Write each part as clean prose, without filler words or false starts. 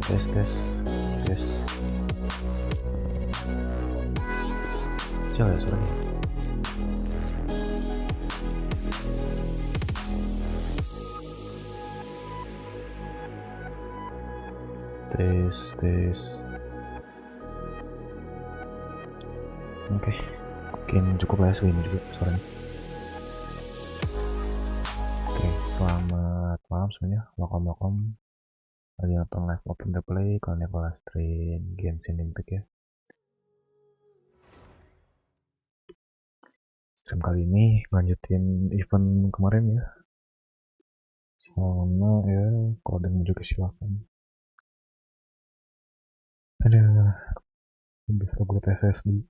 Tes tes tes. Kecil ya suaranya. Tes tes. Oke, mungkin cukup ya segini juga suaranya. Oke, selamat malam semuanya. Welcome lagi nonton live open replay. Kalau nih live stream GENSHIN Impact ya. Stream kali ini lanjutin event kemarin ya. Sama ya, kalau ada yang juga silakan. Ada bisa gue SSD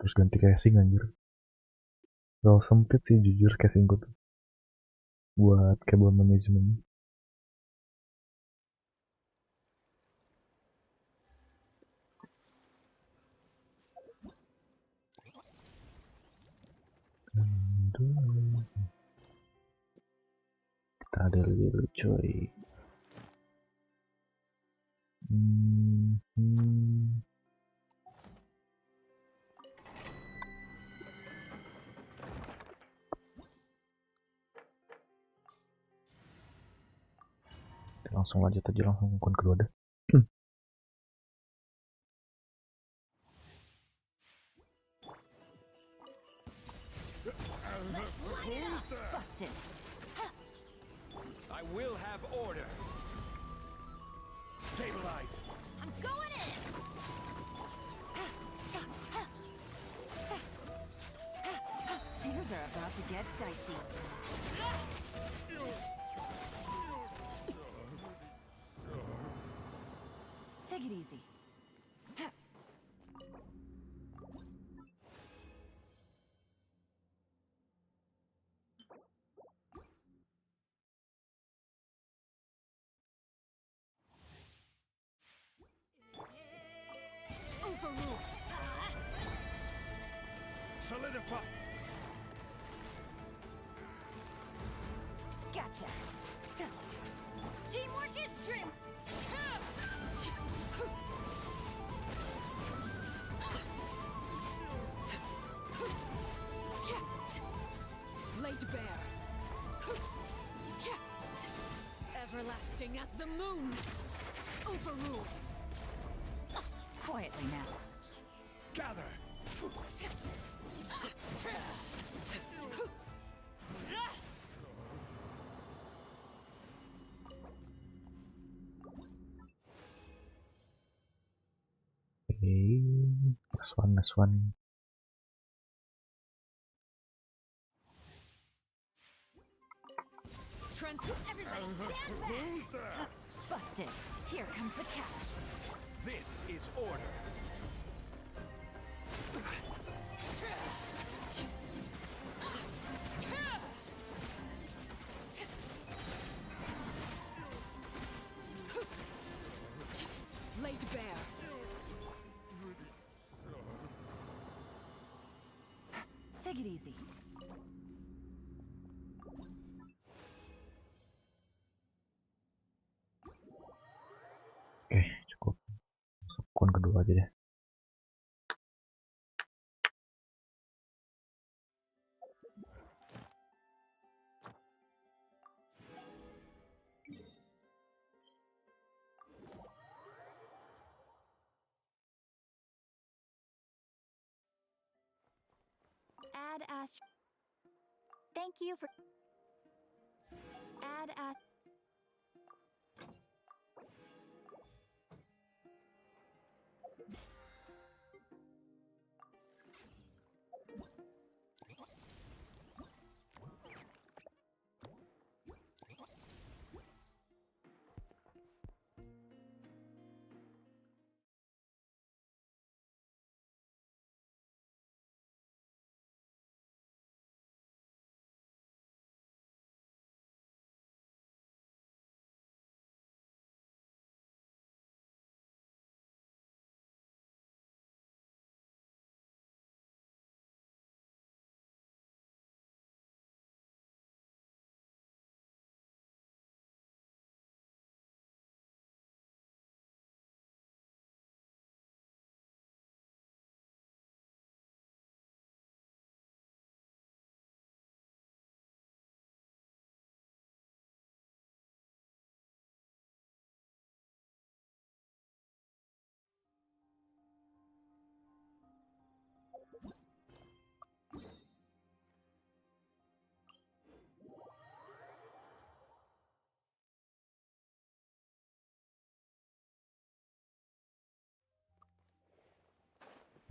terus ganti casing anjir. Gak sempit sih jujur casing gue tuh buat kabel manajemen. Kita ada dulu coy. Langsung lanjut aja langsung akun kedua deh. I will have order. Stabilize. I'm going in. Things are about to get dicey. Take it easy. Overrule. Solidify. Gotcha. Teamwork is dream. Laid bare. Everlasting as the moon. Overrule. Quietly now. Gather. Next one. Everybody stand back. Busted. Here comes the catch. This is order. Laid bare. Take it easy. Oke, cukup. Masuk akun kedua aja deh. Add ast. Thank you for. Add ast.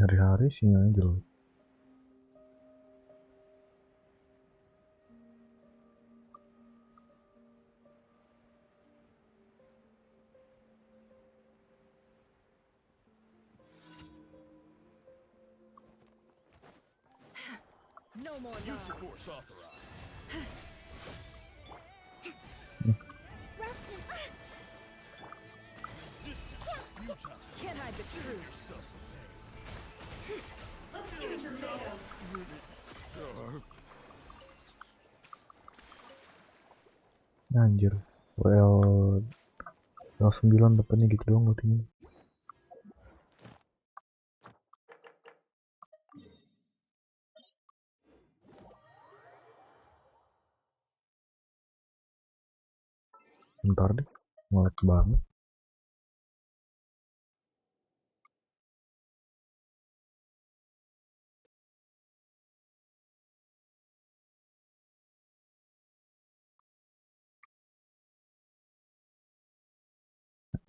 Hari-hari sinyalnya jelek. No more Use lies. the force authorized. Resistance is futile. Can't hide the truth. Yourself Anjir. Well 9 depannya gitu doang votingnya. Bentar deh, ngelag banget.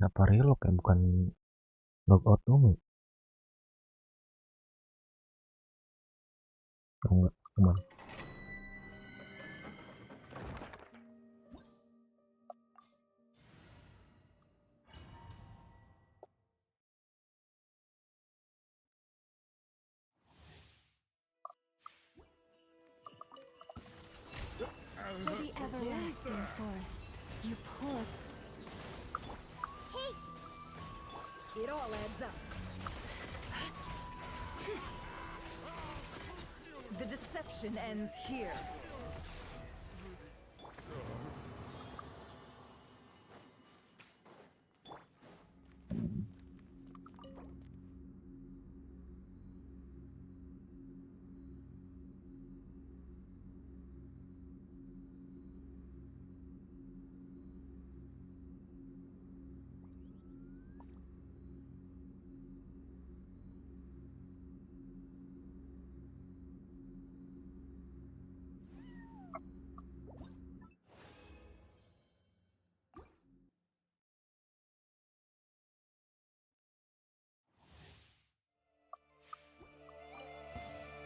Apa relog ya, bukan logout dong ya? Oh, enggak, cuman. For the everlasting forest, you poor. It all adds up. The deception ends here.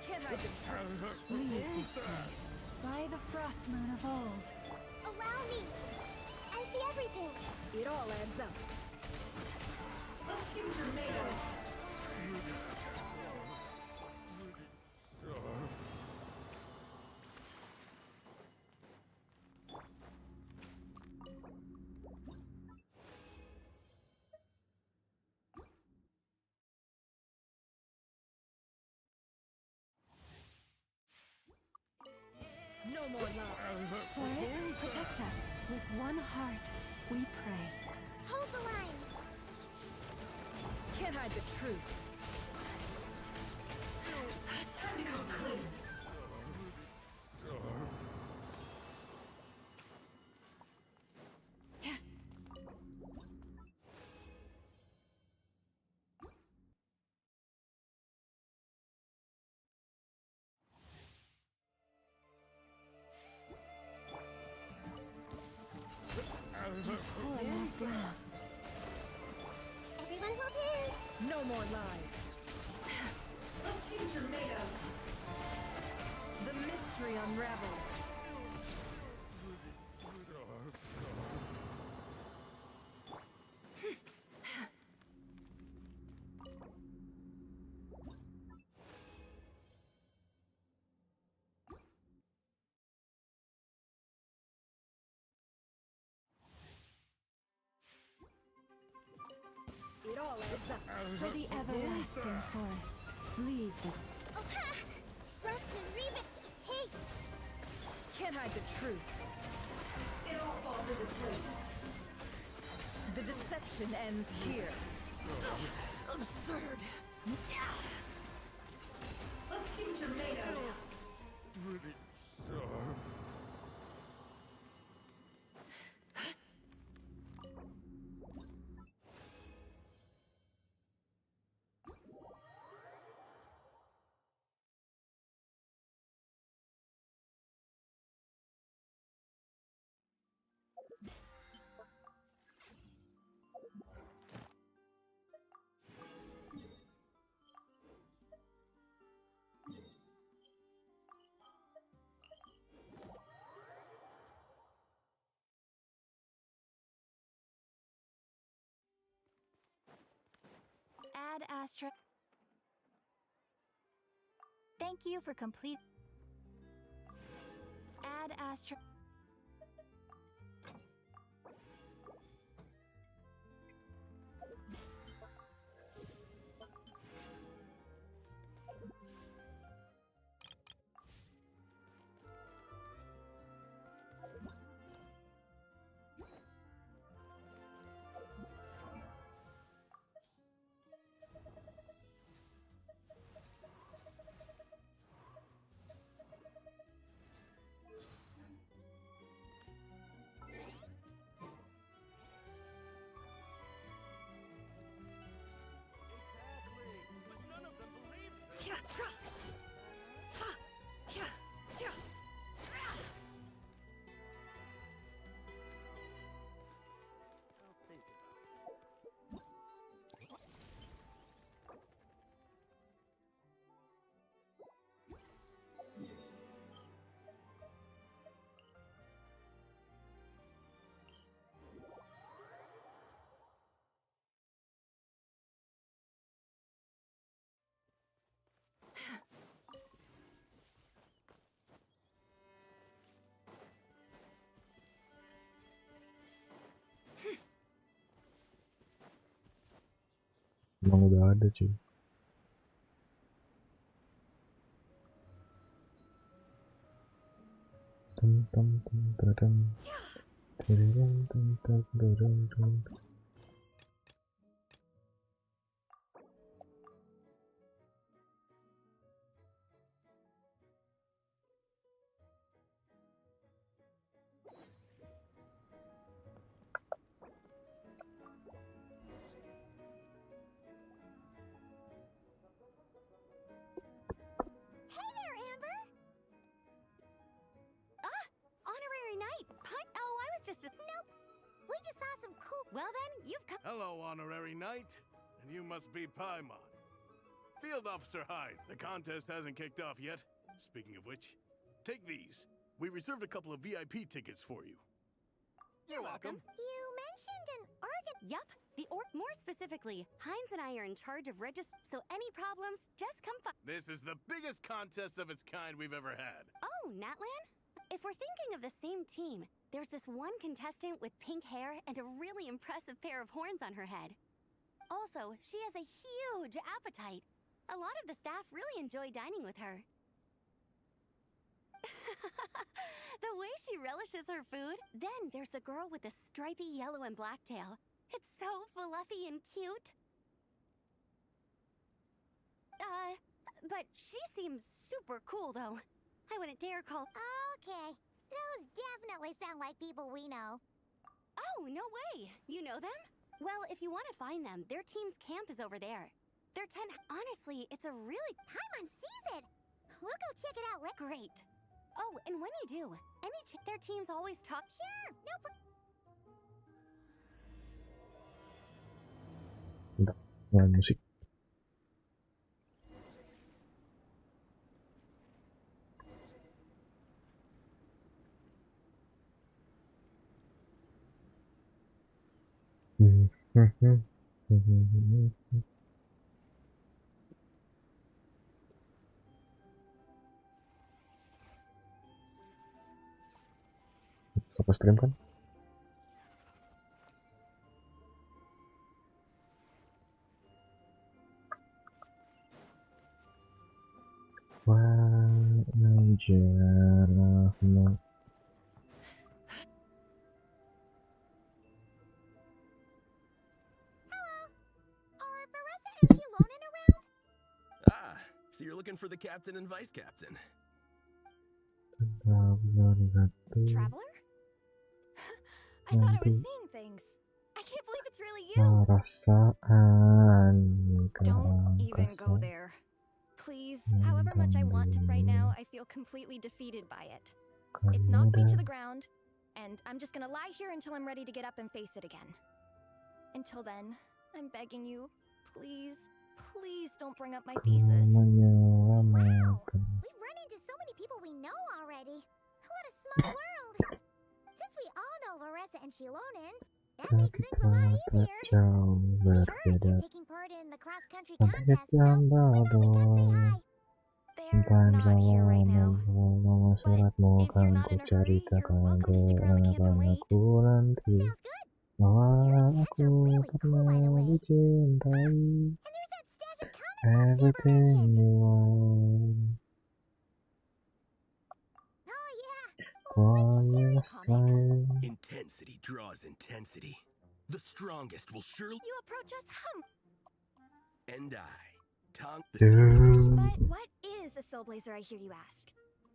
Can't hide the truth. Leave this place by the frost moon of old. Allow me. I see everything. It all adds up. No more lies. Forest, protect us. With one heart, we pray. Hold the line. Can't hide the truth. Poor lost love. Everyone hold hands. No more lies. The mystery unravels. It all adds up. For the everlasting forest, leave this. Oh, ha! Frost and Reba. Hey, Can't hide the truth. It all falls into place. The deception ends here. Absurd. Let's see what you're made of. Add asterisk. Thank you for complete. Add asterisk. Exactly. But none of them believed me. I'll think about it. Emang udah ada cuy. Hey there, Amber. Honorary night. Oh, I was just. Nope. We just saw some cool. Well then, you've come. Hello, Honorary Knight. And you must be Paimon. Field Officer Hyde, the contest hasn't kicked off yet. Speaking of which, take these. We reserved a couple of VIP tickets for you. You're welcome. You mentioned an organ. Yup. More specifically, Heinz and I are in charge of so any problems, just come This is the biggest contest of its kind we've ever had. Oh, Natlan? If we're thinking of the same team, there's this one contestant with pink hair and a really impressive pair of horns on her head. Also, she has a huge appetite. A lot of the staff really enjoy dining with her. The way she relishes her food. Then there's the girl with the stripy yellow and black tail. It's so fluffy and cute. But she seems super cool, though. I wouldn't dare call. Okay. Those definitely sound like people we know. Oh, no way. You know them? Well, if you want to find them, their team's camp is over there. They're 10. Honestly, it's a really. Paimon sees it. We'll go check it out later. Great. Oh, and when you do, their teams always talk. Sure. No problem. Main musik. Apa stream kan? Sewajarnya. Are Veressa and Shilonen around? Ah, so you're looking for the captain and vice captain. Traveler? I thought I was seeing things. I can't believe it's really you. Perasaan Don't even go there. Please, however much I want to right now, I feel completely defeated by it. It's knocked me to the ground, and I'm just gonna lie here until I'm ready to get up and face it again. Until then, I'm begging you, please, please don't bring up my thesis. Wow. We've run into so many people we know already. What a small world. Since we all know Veressa and Shilonen, that makes things a lot easier. We heard you're taking part in the cross-country Habis tambah They're not here right now. nama suratmu If kan you're not ku in a hurry, ceritakan you're welcome ke to stick around the camp and wait. anak-anakku nanti Sounds good. bahwa Your tats aku are really cool, pernah by the way. dicintai. And there's that stash of comic books you Everything mentioned. you want. Oh yeah. Oh Let's yes, share it. I Intensity draws intensity. The strongest will surely. You approach us And I. Tongue. The do. series. But what is a soul blazer, I hear you ask?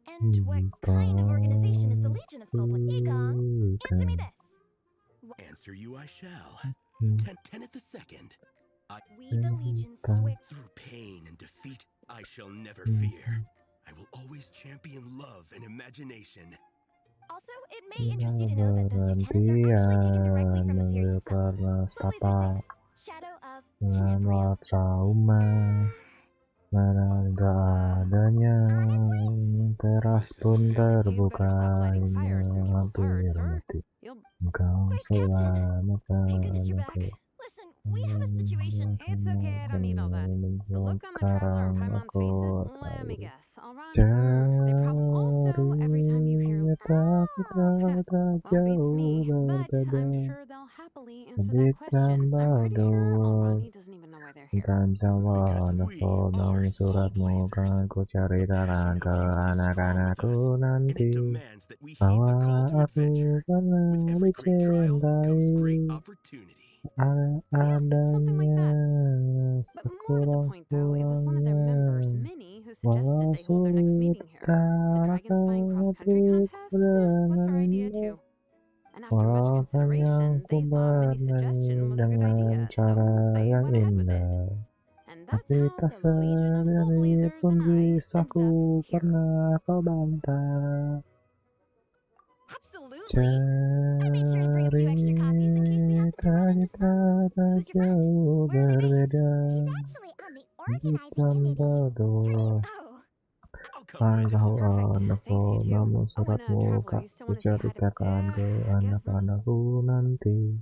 And what kind of organization is the Legion of Soul Blazers? Answer me this. Answer you I shall. 10 at the second. We, the Legion, swear. Through pain and defeat, I shall never fear. I will always champion love and imagination. Also, it may interest you to know that those lieutenants are actually taken directly from the series itself. Soul Blazer 6, Shadow of Lama trauma mana gak adanya teras pun terbuka hampir mati engkau selamatkan Thank goodness you're back. aku. Listen, we have a situation. It's okay, I don't need all that. The look on the traveler and Paimon's faces, let me guess. I'll run. They probably also, every time you hear, well, beats me, but I'm sure they'll happily answer that question. I'm pretty sure Ronnie doesn't even know why they're here. Kan jawab Because we are soul suratmu kan blazers. ku ceritakan ke anak-anakku And it nanti demands that we heed bahwa the call to aku adventure. pernah With every great trial comes great dicintai. opportunity. something like Adanya that. But more to the point, though, it was one of their members, sekurang-kurangnya Minnie, who walau suggested they hold their next meeting here. The Dragon Spying Cross Country Contest was her idea, too. And after much walau hanya consideration, ku they thought Minnie's bernyanyi suggestion was a good dengan idea, so cara they yang went ahead with it. indah. And that's Tapi how tak the Legion of Soul sedari Blazers pun and I kisahku ended up here. pernah kau bantah. Absolutely. I made sure to bring a few extra copies in case we happen to run into Cerita some. tak Who's your friend? jauh Where are they based? berbeda. He's actually on the organizing committee. Ditambah dua Oh, I'll come Kan right kau over. Perfect. anak Thanks, you too. namun Oh, and suratmu Traveler, kak you still ku want to say hi to... ceritakan ke guess not. anak-anakku nanti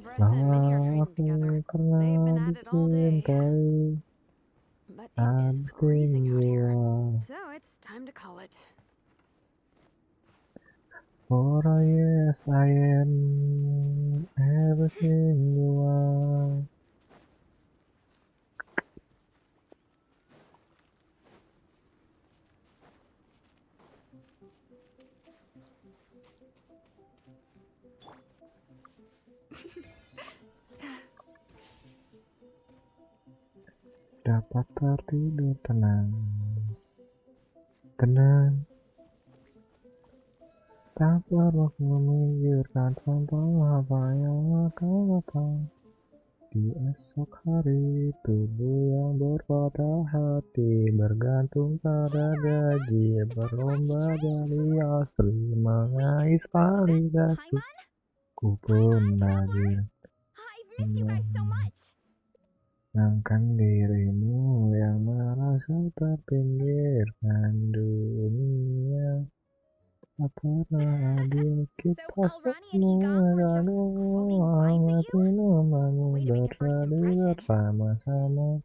Bressa and bahwa Minnie are training aku together. pernah They've been at it all day. dicintai. But it is freezing out here. Everything So it's time to call it. oh yes I am everything you are. Dapat tertidur tenang, tenang. Tak perlu memikirkan tentang apa yang akan datang di esok hari. Tubuh yang berpatah hati bergantung pada gaji, berlomba jadi asli, mengais validasi. Ku pun lagi I've missed you guys so much. Menyenangkan dirimu yang merasa terpinggirkan dunia. Tak pernah adil kita semua dan hangat minumanmu berjadi bersama-sama.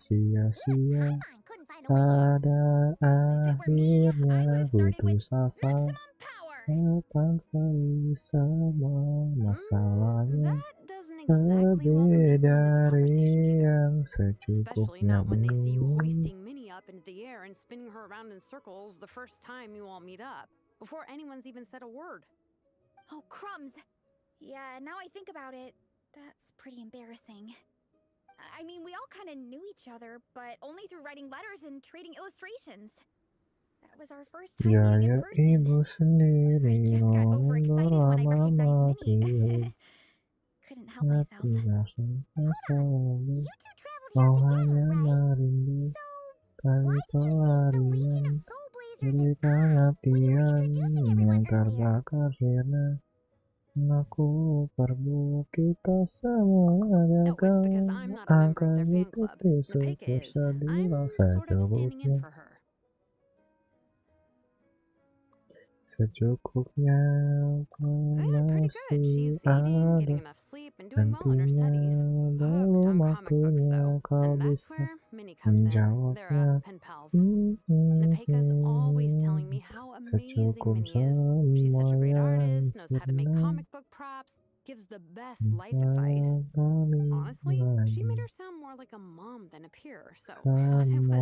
Sia-sia pada akhirnya putus asa. Datang kali semua masalahnya. That doesn't exactly welcome Lebih people into the dari conversation either. yang Especially secukupnya not when they see you ini. hoisting Minnie up into the air and spinning her around in circles the first time you all meet up, before anyone's even said a word. Oh, crumbs. Yeah, now I think about it, that's pretty embarrassing. I mean, we all kind of knew each other, but only through writing letters and trading illustrations. That was our first time meeting in Biaya person. ibu sendiri I just got overexcited when I recognized Minnie. Couldn't help myself. Tidak selalu You two traveled kau here hanya together, right? merindu So, kali why did you save the Legion pelarian. of Soul Blazers and Berikan I when you were latihan introducing yang everyone earlier? terbakar sirna. Aku perlu kita semua No, it's because gagal. I'm not a member of Akan their fan itu club. The pick cukup is, sedih I'm rasa sort of standing in cukupnya. for her. secukupnya Pretty good. She's masih eating, ada. getting enough sleep, and doing well in her Tentunya studies. Hooked belum on comic books, waktunya though. kau And that's bisa where Minnie comes in. They're menjawabnya. pen pals. Napeka's always telling me how amazing Secukup Minnie is. She's such a great semua artist, yang knows how to make pernah comic book props, gives the best life advice. Honestly, she made her sound more like a mom than a peer, so I was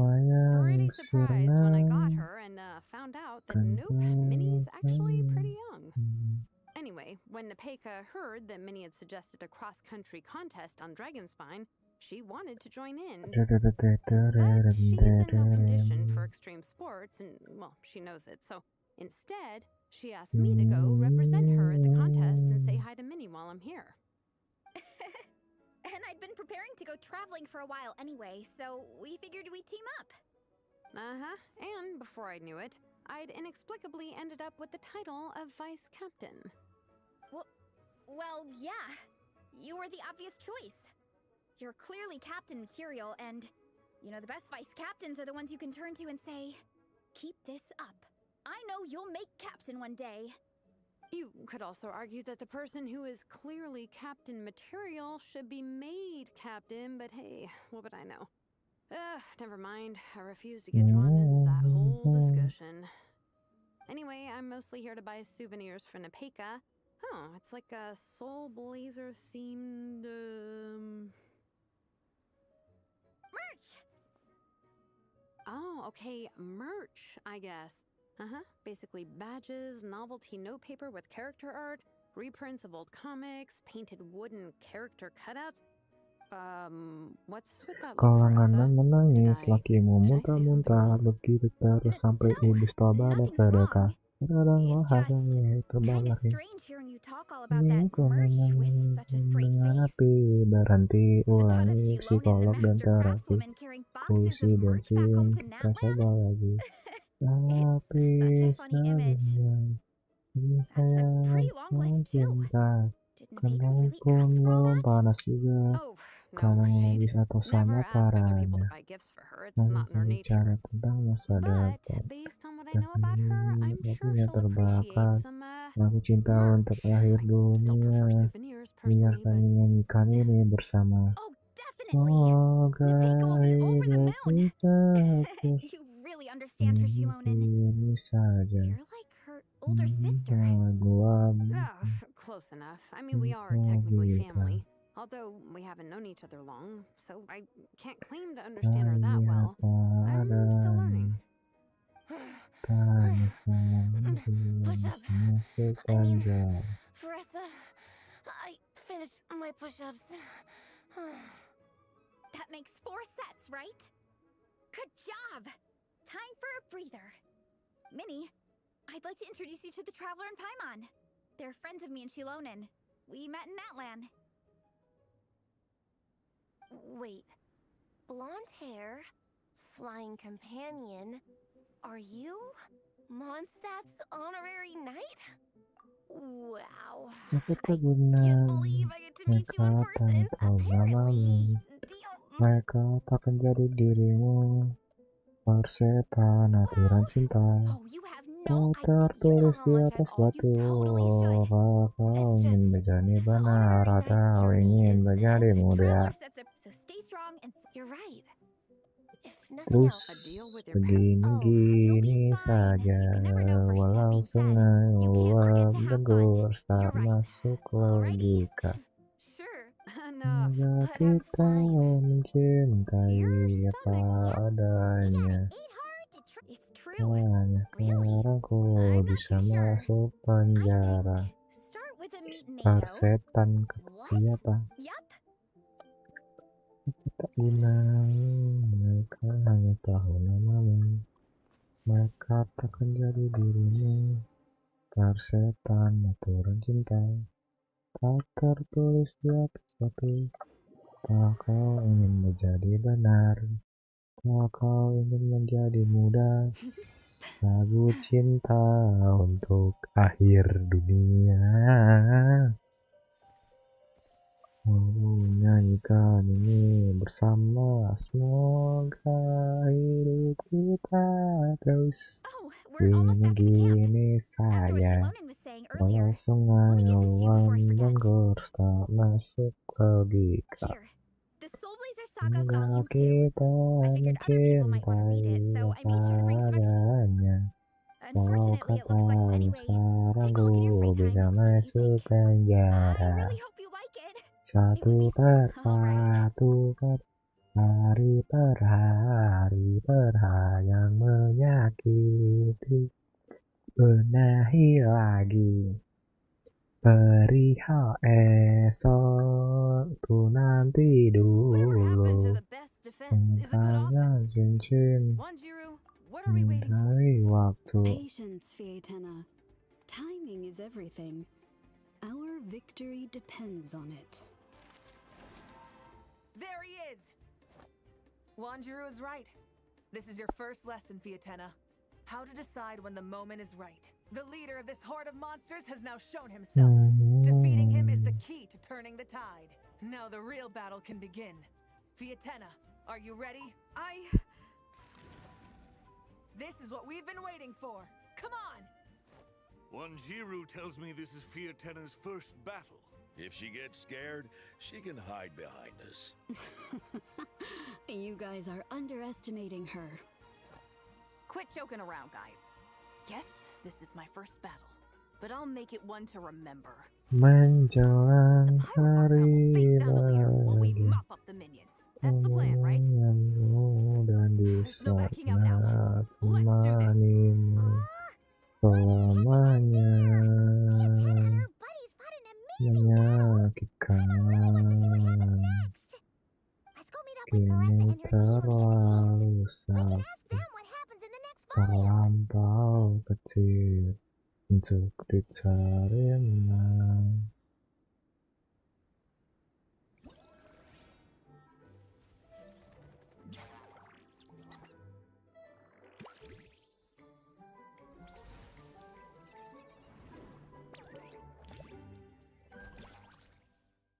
pretty surprised when I got her and found out that nope, Minnie's actually pretty young. Anyway, when Napeka heard that Minnie had suggested a cross-country contest on Dragonspine, she wanted to join in. But she's in no condition for extreme sports, and, well, she knows it. So instead, she asked me to go represent her at the contest and say hi to Minnie while I'm here. And I'd been preparing to go traveling for a while anyway, so we figured we'd team up. Uh-huh. And before I knew it, I'd inexplicably ended up with the title of vice captain. Well, yeah. You were the obvious choice. You're clearly captain material, and, you know, the best vice captains are the ones you can turn to and say, keep this up. I know you'll make captain one day. You could also argue that the person who is clearly captain material should be made captain, but hey, what would I know? Never mind. I refuse to get drawn into that whole discussion. Anyway, I'm mostly here to buy souvenirs for Napeka. Oh, it's like a Soul Blazer themed, Merch! Oh, okay, merch, I guess. Basically badges, novelty note paper with character art, reprints of old comics, painted wooden character cutouts. What's with that look, Kalangan Marissa? menangis, Did I lakimu say muntah-muntah, something begitu terus sampai iblis toba dan nothing's sedekah. wrong. Terkadang It's bahasanya Kinda terbalik. strange hearing you talk all about that merch with such a straight Dengan face. api, berhenti, The thought of ulangi, Shilone, the psikolog dan master terapi. craftswoman, carrying boxes Puisi of dan merch back home to kita coba Natland? lagi. It's Tapi such a funny image. sayang, ini That's a saya pretty long list, too. cinta. Did Napeka Kadang really pun ask for all belum that? panas juga. Oh, no, Kadang she'd lagi satu never sama ask other people to parahnya. buy gifts for her. It's Lalu not in her berbicara nature. tentang masa But depan. based on what I know about her, I'm sure Hatinya she'll terbakar. appreciate some Aku cinta untuk merch. akhir I still prefer dunia. souvenirs personally, Biarkan but menyanyikan ini bersama. Oh, definitely! Semoga Napeka will be over the hidup moon! kita terus You really understand her, Shilonen. ini saja. You're like her older sister. Gua close enough. I mean, we are technically family. Although we haven't known each other long, so I can't claim to understand her that well. I'm still learning. Push-up. Masuk I mean, panjang. Faressa, I finished my push-ups. That makes 4 sets, right? Good job! Time for a breather. Minnie, I'd like to introduce you to the Traveler and Paimon. They're friends of me and Shilonen. We met in Natlan. Wait. Blonde hair, flying companion. Are you Mondstadt's honorary knight? Wow. Apa I guna can't believe I get to meet you in mereka person. tahu Apparently, deal. mereka takkan jadi dirimu. Persetan aturan cinta. Oh, you have no idea. You know Tertulis how di much atas I owe batu. you. Totally should. Apakah kau It's ingin just menjadi this benar honorary atau knight's journey ingin is menjadi muda? Traveler sets up, so stay strong and You're right. If nothing Terus else, A deal with your begini-gini you'll be fine. saja. You can never know for sure. That Walau being said, sungai you can't uap forget to have menggur fun. tak You're right. masuk Alrighty. logika. sure. Enough. Jika But I'm kita fine. mencintai Your apa stomach. adanya, It's true. hanya Really? sekarang ku I'm not bisa too sure. masuk I penjara. think start with a meet NATO. Persetan kata What? siapa? Yup. Tak guna, mereka hanya tahu namamu. Mereka takkan jadi dirimu. Persetan aturan cinta. Tak tertulis di atas batu. Tak kau ingin menjadi benar. Tak kau ingin menjadi muda. Lagu cinta untuk akhir dunia. Mau nyanyikan ini bersama. Semoga hidup kita terus Oh, we're almost back at the camp. Gini-gini After what saja, Shilonen was saying kalau earlier, sungai let me give this to you before I uang dan forget. kurs tak masuk logika. Here, the Soul Blazer Saga Hingga Volume 2. kita I figured other people might want to read it, mencintai so I made sure to bring some extra. padanya. Kalau Unfortunately, it looks like katakan anyway. sekarang Take a look in your ku free bisa time, see what you masuk think. I penjara. really hope you like it. Satu It would be per alright. satu per hari per yang menyakiti. Benahi lagi perihal esok tuh nanti Whatever happened to dulu. the best defense is a good offense? Cincin Wanjiru, what are we waiting for? mencari waktu. Patience, Fietena. Timing is everything. Our victory depends on it. There he is! Wanjiru is right. This is your first lesson, Fietena. How to decide when the moment is right. The leader of this horde of monsters has now shown himself. Defeating him is the key to turning the tide. Now the real battle can begin. Fietena, are you ready? This is what we've been waiting for. Come on! Wanjiru tells me this is Fietena's first battle. If she gets scared, she can hide behind us. You guys are underestimating her. Quit joking around, guys. Yes, this is my first battle, but I'll make it one to remember. Menjelang The pirate hari will face down the leader while we lagi. mop up the minions. That's the plan, right? Dan di There's no backing out now. sana Let's do this. temanimu selamanya. Her buddy's fought an amazing Menyakitkan Let's go meet up with kini Marissa and her team when we get a chance. terlalu We can sakit, ask them what happens in the next volume. terlampau kecil untuk diterima.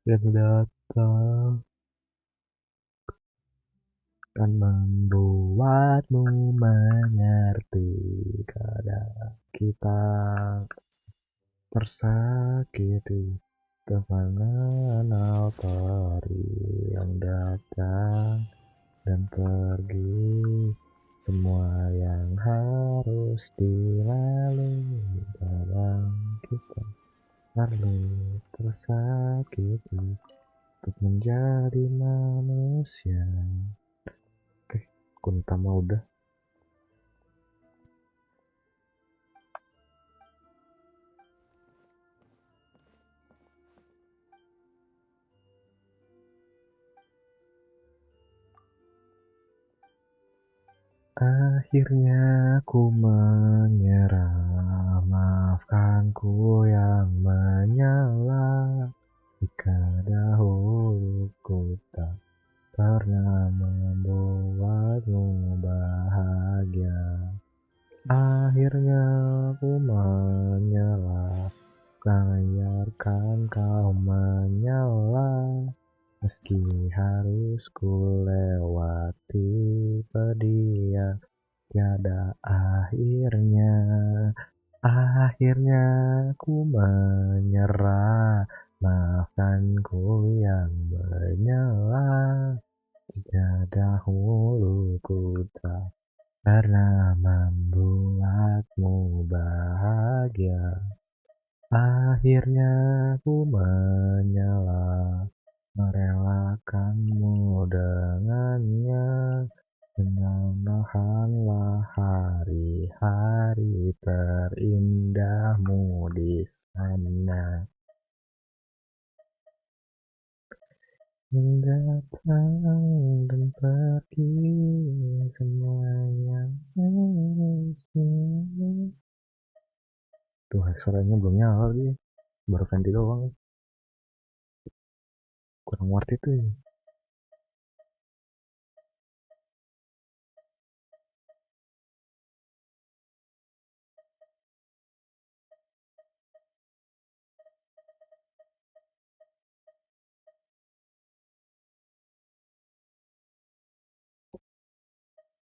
Yang datang akan membuatmu mengerti kadang kita tersakiti, tak mengenal peri yang datang dan pergi. Semua yang harus dilalui dalam kita perlu tersakiti untuk menjadi manusia. Oke, kunta mah udah. Akhirnya ku menyerah, maafkan ku yang menyala. Jika dahulu ku tak pernah membuatmu bahagia. Akhirnya ku menyerah, biarkan kau menyala. Meski harus ku lewati pedih, tiada akhirnya. Akhirnya ku menyerah, maafkan ku yang menyala. Jika dahulu ku tak pernah membuatmu bahagia. Akhirnya ku menyala, merelakanmu dengannya. Kenanglah hari-hari terindahmu di sana. Yang datang dan pergi semuanya. Tuh, suaranya belum nyala dia, baru ganti doang. Kurang worth itu ya.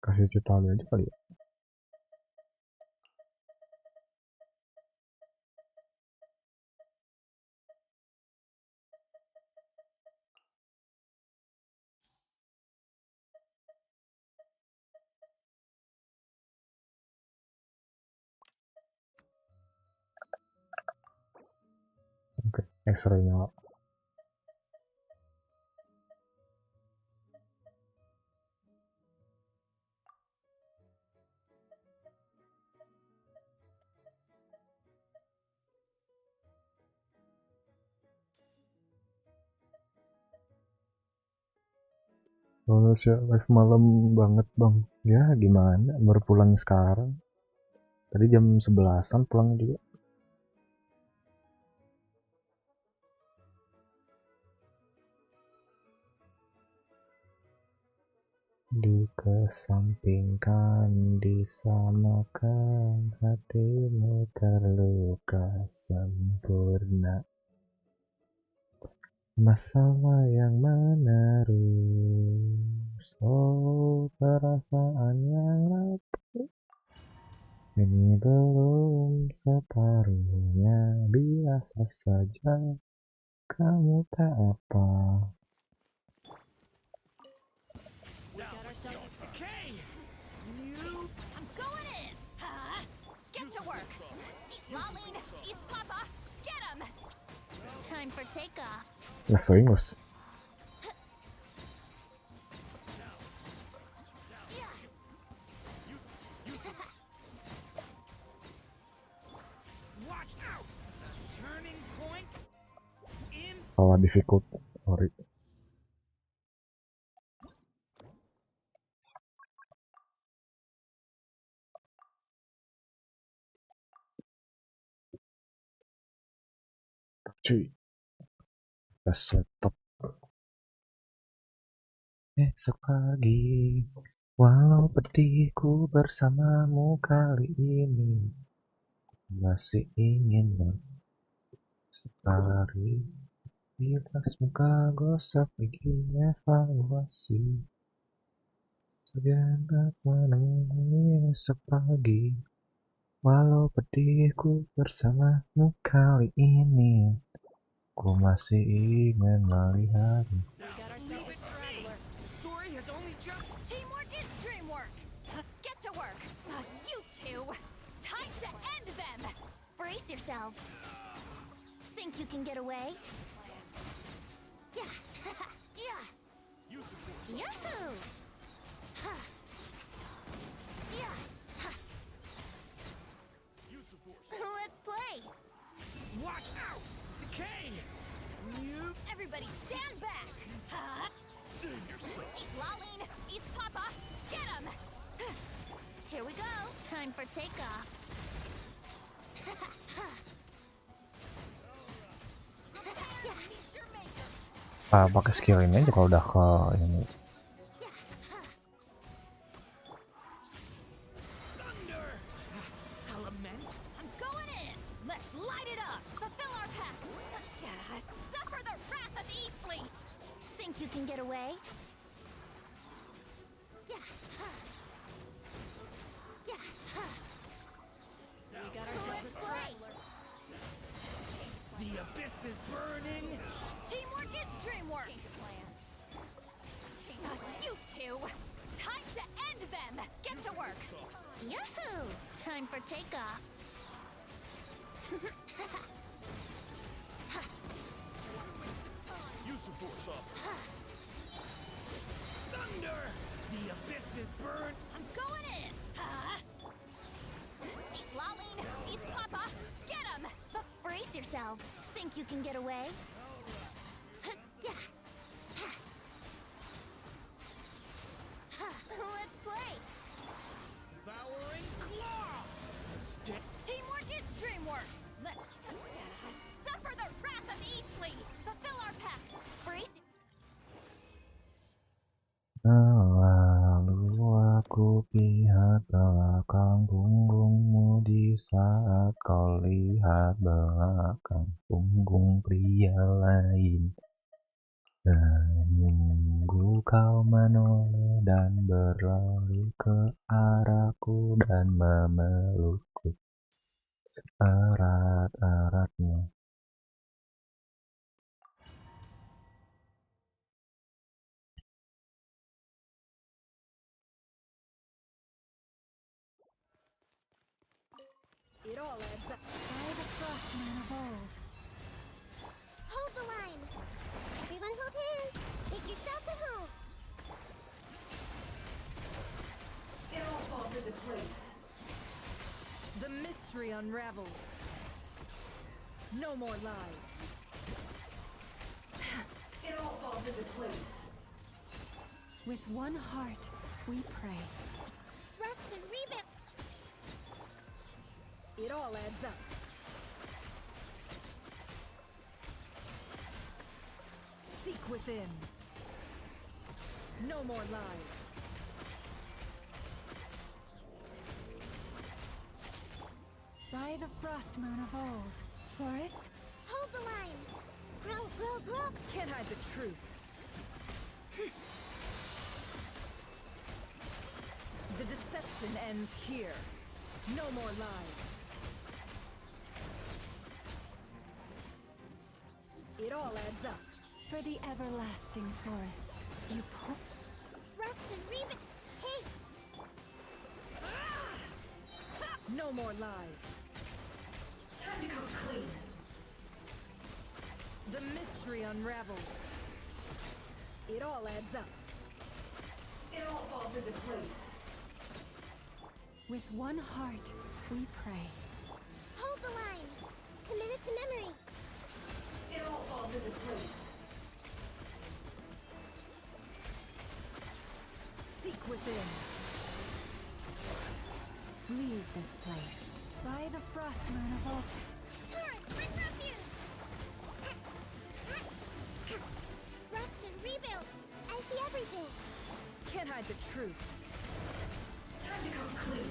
Kasih cerita aja kali ya. X-ray nyala. Live malam banget bang. Ya gimana, baru pulang sekarang. Tadi jam 11-an pulang juga. Dikesampingkan, disamakan, hatimu terluka sempurna. Masalah yang menerus, oh perasaan yang rapuh. Ini belum separuhnya, biasa saja, kamu tak apa. I'm going in! Get to work! Lain, it's Papa! Get him! Time for takeoff. Lah soingos. Salah difficult, sorry. Cuy, stop. Esok pagi, walau pedihku bersamamu kali ini, masih ingin sekali bilas muka gosok bikin evaluasi. Sejenak menemui esok pagi, walau pedihku bersamamu kali ini, ku masih ingin melihat. Teamwork is dreamwork! Get to work! You two! Time to end them! Brace yourselves. Think you can get away? Yeah. Yeah. Yahoo! Ha. Yeah. Ha. Let's play. Watch out! Decay! Everybody stand back! Save yourself! Lain, it's Papa! Get him! Here we go. Time for takeoff. Pakai skill ini aja kalau udah ke ini. I'm going in! Let's light it up! Fulfill our pact! Suffer the wrath of Eastleigh! Think you can get away? Yeah. Yeah. Let's play. The abyss is burning. Teamwork is dreamwork! You two! Time to end them! Get to work! Yahoo! Time for takeoff. Use the force up. Thunder! The abyss is burned. I'm going in! Lain, it's Papa! Get him! Brace yourselves. Think you can get away? Yeah. Let's play. Devouring claw. Teamwork is dreamwork! Let's suffer the wrath of Eastleigh! Fulfill our pact! Brace. Lalu aku pihak belakang punggungmu di saat kau lihat belakang punggung pria lain. Menunggu kau menoleh dan berlari ke arahku dan memelukku erat-eratnya. It all adds up. By the crossman of old. place. The mystery unravels. No more lies. It all falls into place. With one heart, we pray. Rest and rebuild. It all adds up. Seek within. No more lies. By the frost moon of old, forest, Hold the line. Grow, grow, grow. Can't hide the truth. The deception ends here. No more lies. It all adds up. for the everlasting forest. You Rest and rebuild. Hey! No more lies. Time to come clean. The mystery unravels. It all adds up. It all falls into place. With one heart, we pray. Hold the line. Committed to memory. It all falls into place. Seek within. Leave this place. By the frost moon of old. Torrent, bring refuge! Rest and rebuild. I see everything. Can't hide the truth. Time to come clean.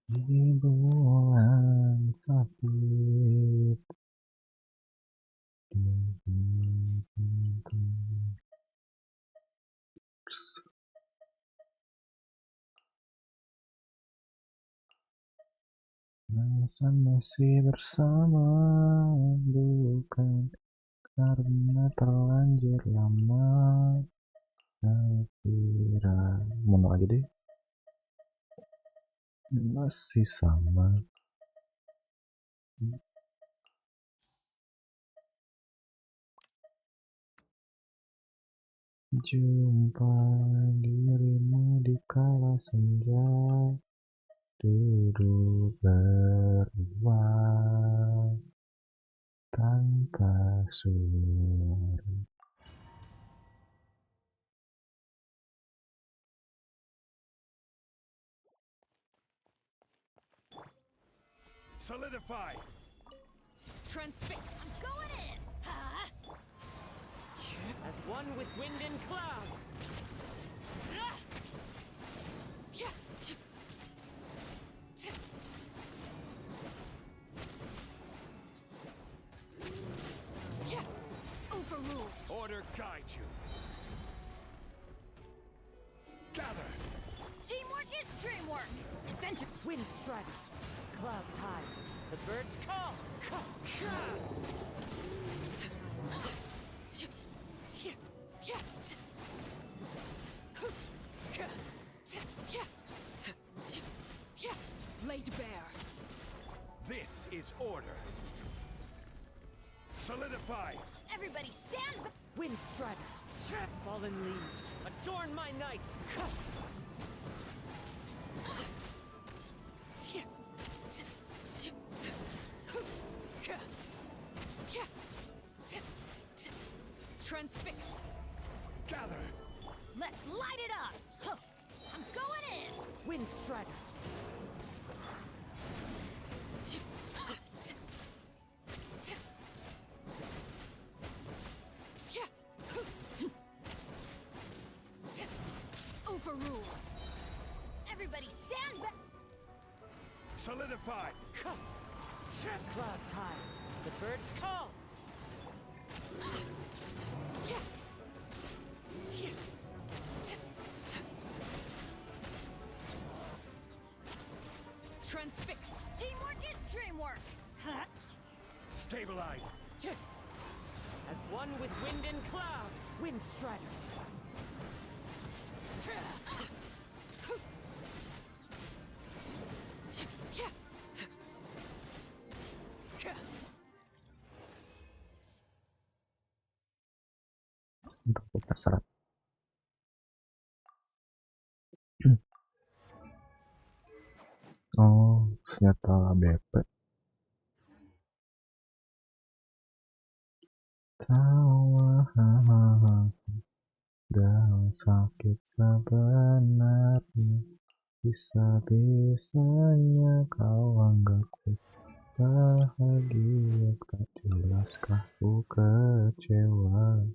Di bulan sakit. Alasan masih bersama bukan karena terlanjur lama. Kira mono aja deh. Masih sama. Jumpa dirimu di kala senja, duduk berdua tanpa suara. Solidify! Transfix. I'm going in! Huh? As one with wind and cloud. Overrule. Order guide you. Gather! Teamwork is dreamwork. Adventure. Wind strider. Clouds high. The birds call. Laid bare. This is order. Solidify! Everybody stand back. Wind strider. Fallen leaves. Adorn my night. Transfixed. Gather! Let's light it up. Huh. I'm going in. Wind strider. Overrule. Everybody stand back. Solidify! Clouds high. The birds call. Transfixed. Teamwork is dreamwork. Huh? Stabilize! As one with wind and cloud. Wind strider. untuk terserap. Oh, senjata BP. Tawa, dan sakit sebenarnya, bisa-bisanya kau anggapku bahagia, tak jelaskah ku kecewa.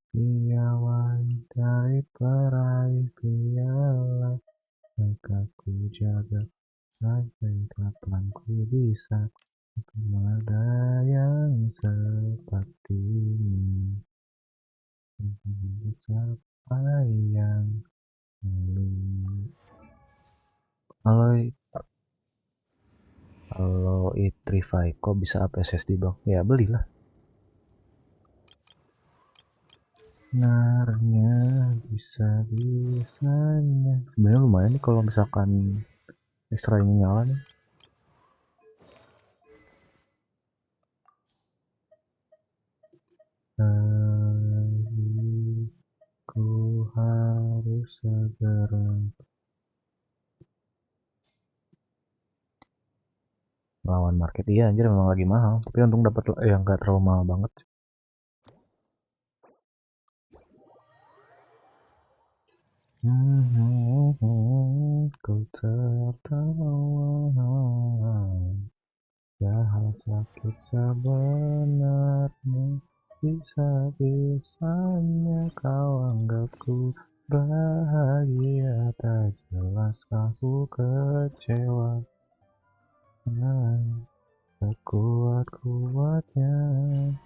Piawai dari peraih piala, maka ku jaga sampai kapan ku bisa ada yang sepertinya. Siapa yang kalau i3 kok bisa apa SSD bang? Ya belilah. Benarnya bisa-bisanya. Sebenarnya lumayan nih kalau misalkan ekstranya nyala nih. Ku harus segera lawan market. Iya anjir memang lagi mahal, tapi untung dapat yang gak terlalu mahal banget. Ku tertawa, hal sakit sebenarnya, bisa-bisanya kau anggapku bahagia, tak jelaskah ku kecewa. Sekuat-kuatnya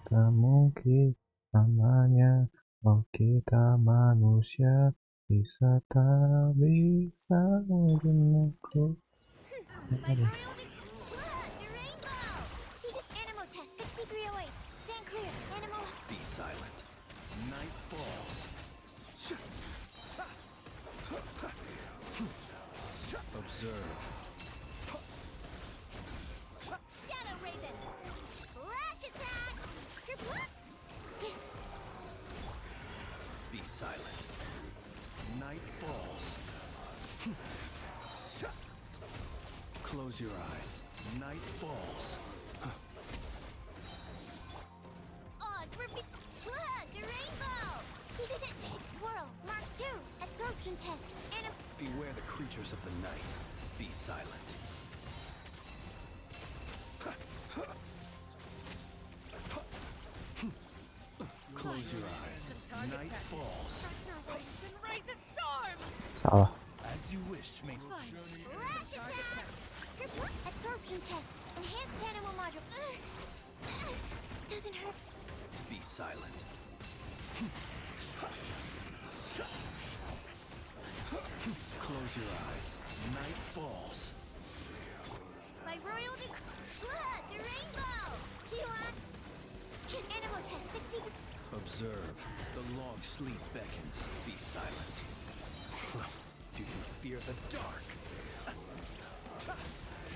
tak mungkin namanya. Oh kita manusia, bisa tak bisa menjengukku. Animal test 6308. Stand clear. Animal. Be silent. Night falls. Observe. Shadow Raven. Flash attack. Be silent. Night falls. Close your eyes. Night falls. Oz, look, a rainbow. Swirl. Mark 2. Absorption test. Beware the creatures of the night. Be silent. Close your eyes. Night falls. Salah. As you wish, mate. Flash attack. Absorption test. Enhanced animal module. Doesn't hurt. Be silent. Close your eyes. Night falls. My royal look, the rainbow. Do you want animal test 60? Observe. The long sleep beckons. Be silent. Do you fear the dark?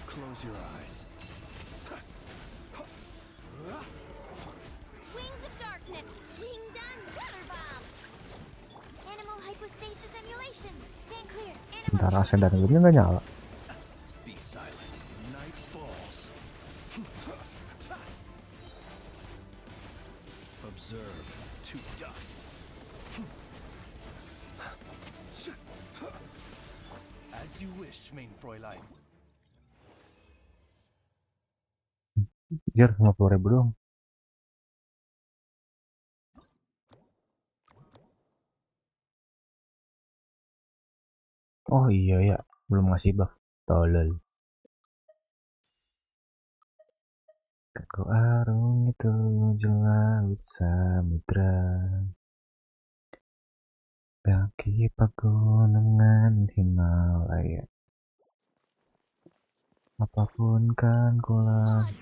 Close your eyes. Wings of darkness. Wing done. Weather bomb. Animal hypostasis emulation. Stand clear. Bentar, asen dan gue nggak nyala. Be silent. Night falls. Observe. To dust. As you wish, main Fräulein. Jar 50.000 doang. Oh iya ya, belum ngasih buff. Tolol. Aku arungi tujuh laut samudra, kaki pegunungan Himalaya. Apapun kan ku lakukan.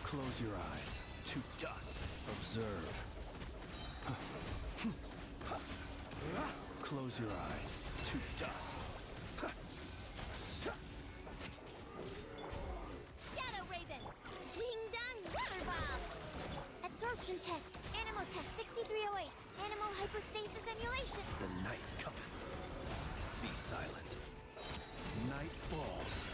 Close your eyes. To dust. Observe. Close your eyes to dust. Shadow Raven! Ding Dong Water Bomb! Absorption test. Animal test 6308. Animal hypostasis emulation. The night cometh. Be silent. Night falls.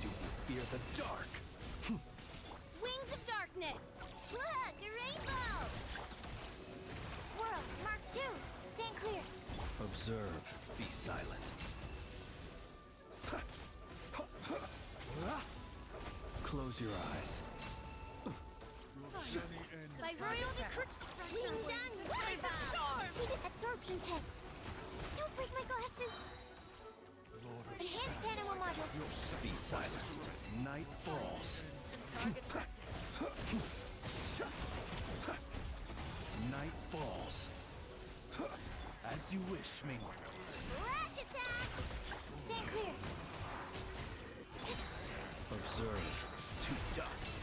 Do you fear the dark? Wings of Darkness! Look, a rainbow! Swirl, Mark 2. Stand clear. Observe. Be silent. Close your eyes. By royal decree, Ding Dong Water Bomb! Absorption test. Don't break my glasses. Enhanced animal module. Be silent. Night falls. Night falls. As you wish, Ming. Flash attack! Stand clear. Observe to dust.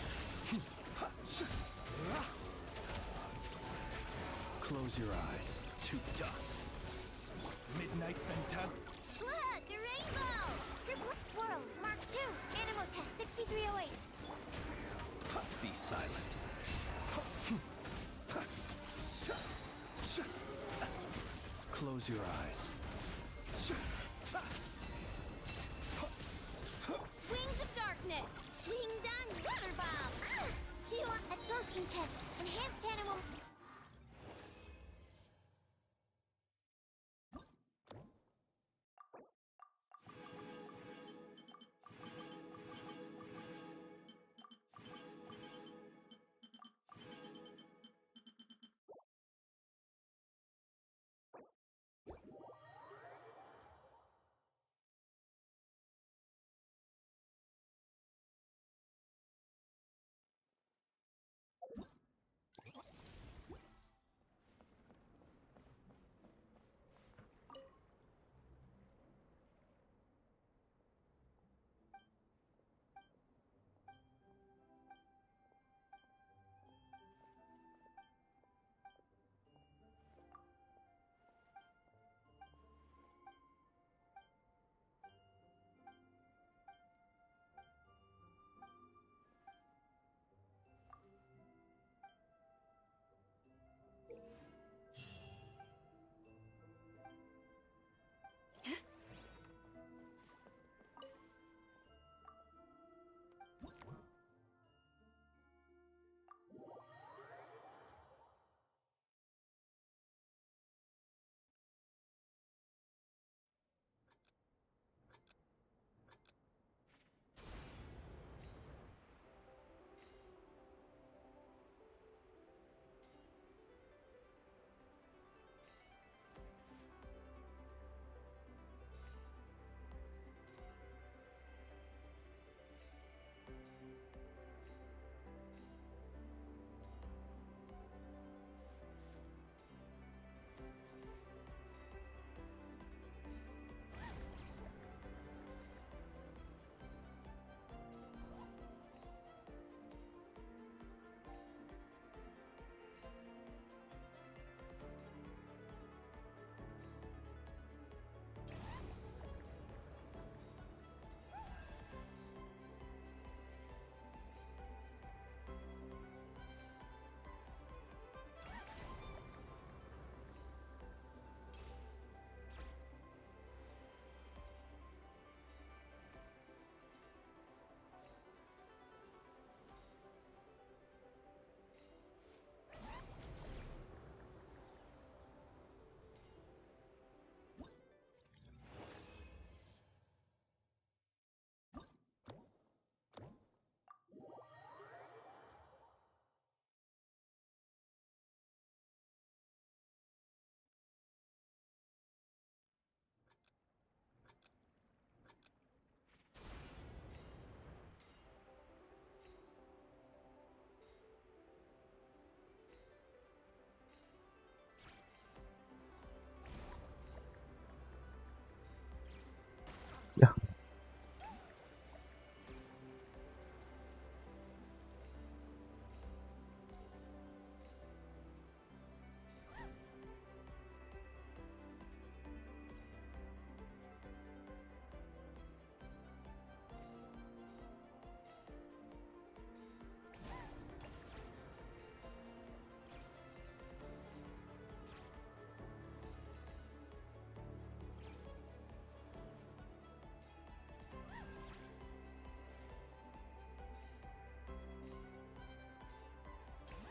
Close your eyes to dust. Midnight Phantasm. Look, a rainbow! Swirl, Mark 2. Animal test 6308. Be silent. Close your eyes. Wings of Darkness! Ding Dong Water Bomb! Absorption test. Enhanced animal...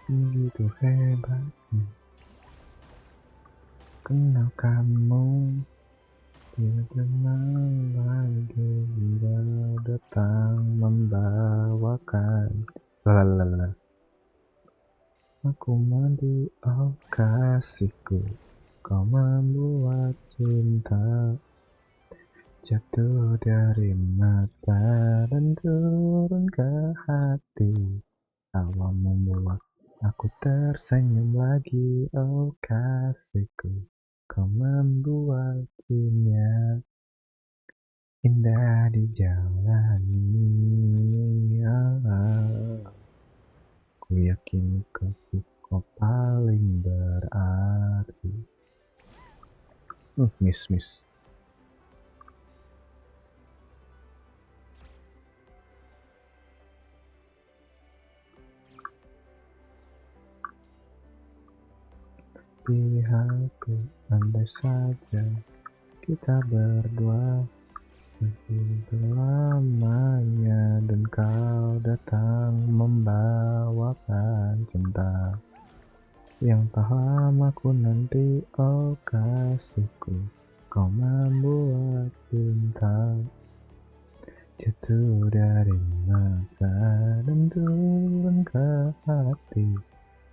begitu hebatnya. Kenal kamu, tidak kenal lagi bila datang membawakan. Lalalala. Aku mandi, oh kasihku, kau membuat cinta jatuh dari mata dan turun ke hati. Awal membuat aku tersenyum lagi, oh kasihku, kau membuat dunia indah dijalani. Ku yakin kau paling berarti. Miss. Pihakku, andai saja kita berdua begitu lamanya dan kau datang membawakan cinta yang tak lama ku nanti, oh kasihku, kau membuat cinta jatuh dari mata dan turun ke hati.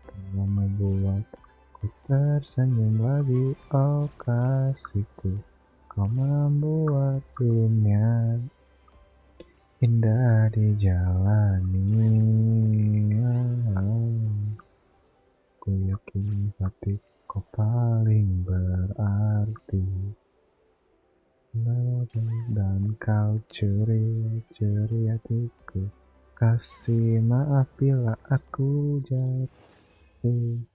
Kau membuat ku tersenyum lagi, oh kasihku, kau membuat dunia indah dijalani. Ku yakin hati kau paling berarti. Dan kau curi hatiku. Kasih maaf bila aku jatuh.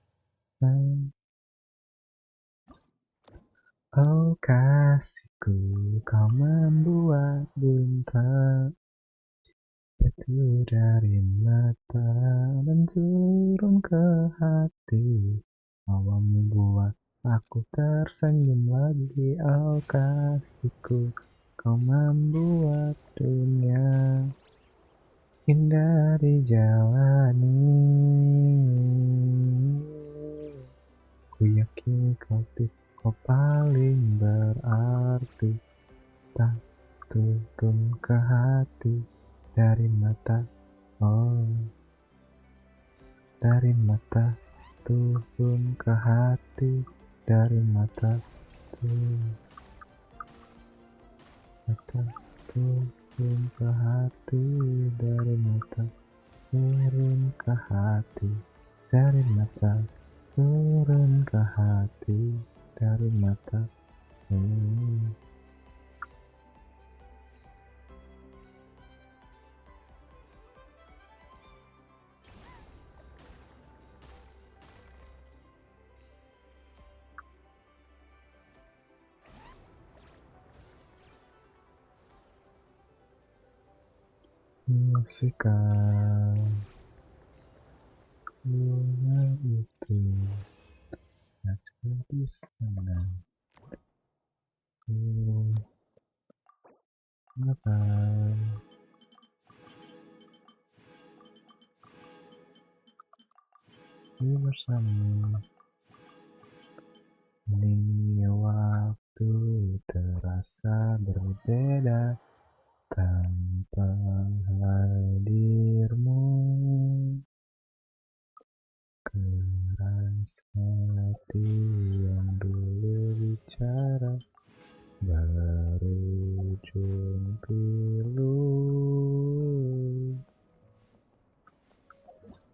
Oh kasihku, kau membuat bintang jatuh dari mata dan turun ke hati. Awal membuat aku tersenyum lagi, oh kasihku, kau membuat dunia indah dijalani. Ku yakin kau paling berarti. Tak turun ke hati dari mata, oh dari mata turun ke hati, dari mata turun ke hati, dari mata turun ke hati, dari mata turun ke hati, dari mata. Musikan bunga itu ada di sana. Ngapain bersama? Ini waktu terasa berbeda tanpa hadirmu. Keras hati yang dulu bicara berujung pilu.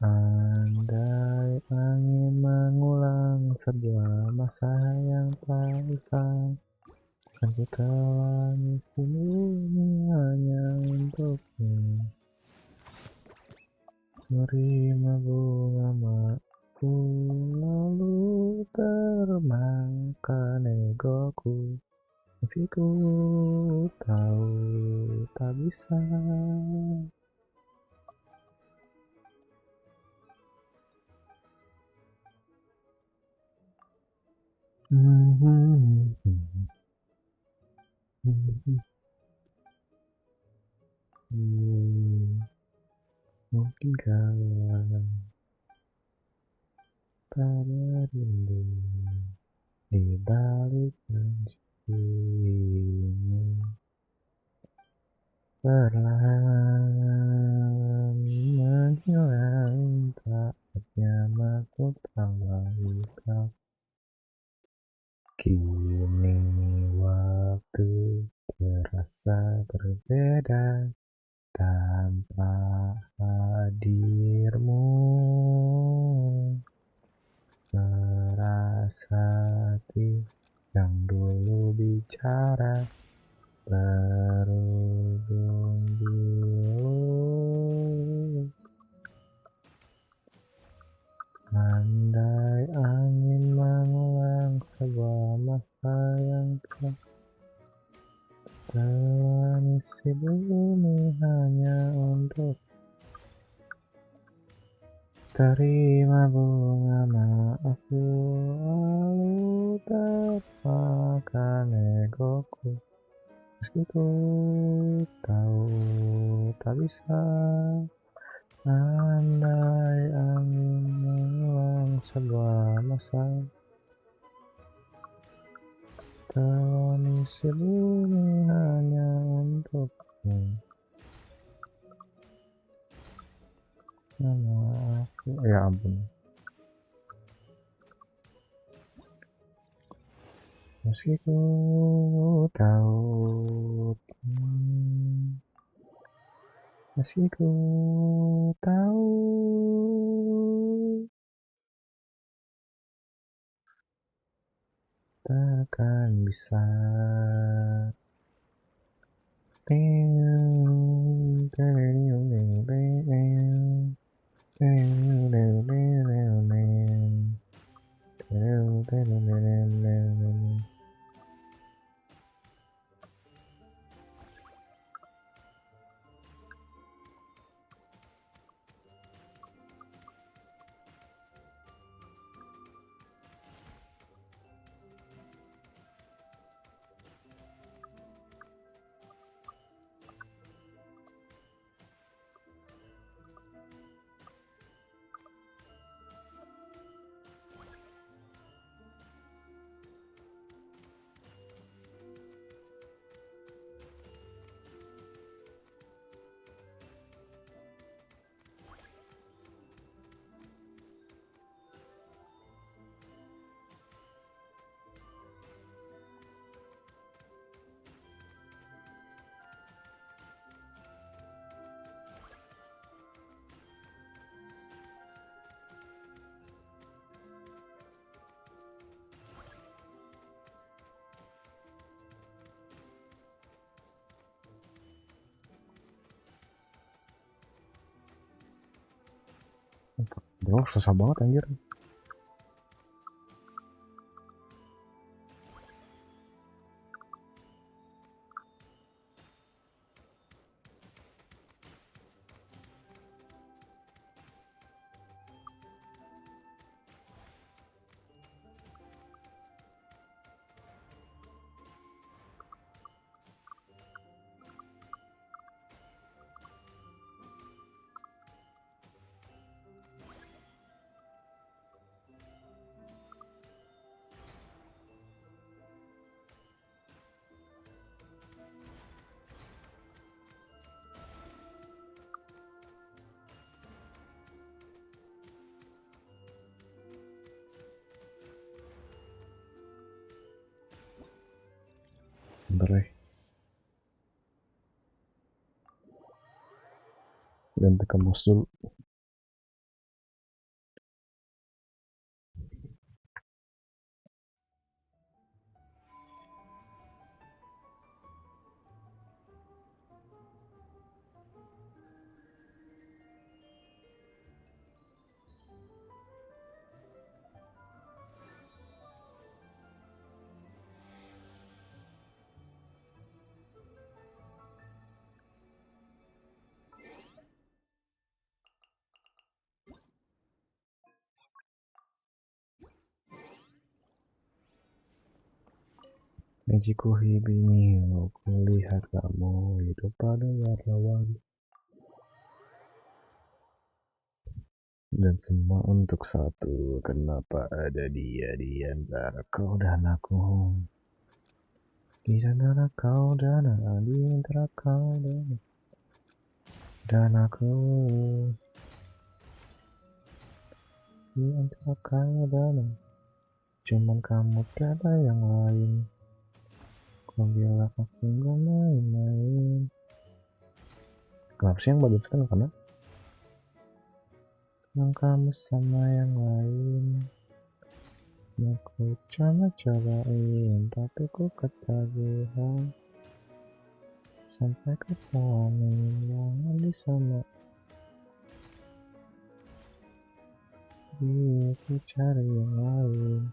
Andai angin mengulang sebuah masa yang tak usang, kan ku telangi bumi hanya untukmu. Menerima bunga maku lalu termakan egoku. Meski ku tahu tak bisa. Mungkin kalau ada rindu di balik janjimu. Perlahan menghilang saatnya makut awal kau. Kini waktu terasa berbeda tanpa hadirmu. Merasa hati yang dulu bicara berujung bilu. Andai angin mengulang sebuah masa yang telah isi bumi hanya untuk terima bunga maafku, lalu termakan egoku. Meski ku tahu tak bisa, andai angin mengulang sebuah masa telah isi bumi hanya untukmu. Nama aku, ya ampun. Meski ku tahu, meski ku tahu takkan bisa. Bro, susah banget anjir. Bentar deh. Ganti kamus dulu. Magiku hibini, aku lihat kamu hidup pada warna-warni. Dan semua untuk satu. Kenapa ada dia di antara kau dan aku? Di antara kau dan aku, di antara kau dan aku, di antara kau dan aku. Cuman kamu tiada yang lain. Kau bilang aku gak main-main. Kenapa sih yang bagian sekarang? Karena kamu sama yang lain. Aku coba-cobain, tapi ku ketagihan. Sampai kapan jangan disama. Aku cari yang lain.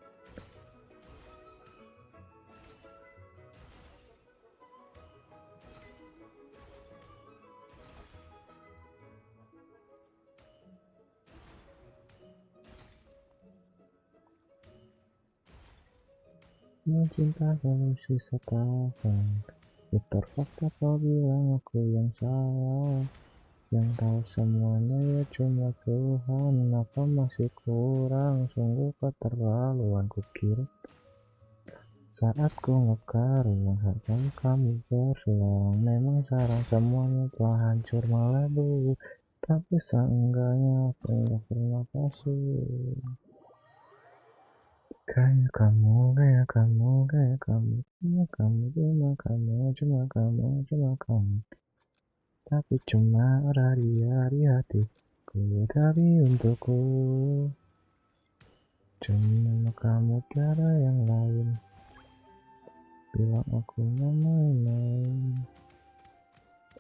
Cinta kamu sisa tahun. Putar fakta kau bilang aku yang salah. Yang tahu semuanya ya cuma Tuhan. Apa masih kurang? Sungguh keterlaluan kukira. Saat ku ngekaruan hargai kamu berselang. Memang sekarang semuanya telah hancur melebu. Tapi seenggaknya aku nggak pernah kasih. Kayak kamu, kayak kamu, kayak kamu, cuma kamu, cuma kamu, cuma kamu, cuma kamu. Tapi cuma ada dia di hatiku, tapi untukku cuma kamu tiada yang lain. Bilang aku gak main-main.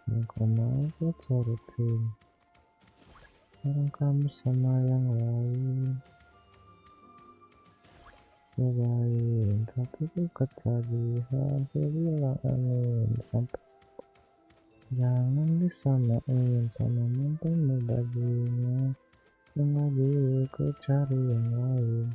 Aku mau turutin. Sekarang kamu sama yang lain. Cobain, tapi ku ketagihan. Ku bilang amin sampai jangan disamain sama mantanmu baginya. Yang lagi ku cari yang lain.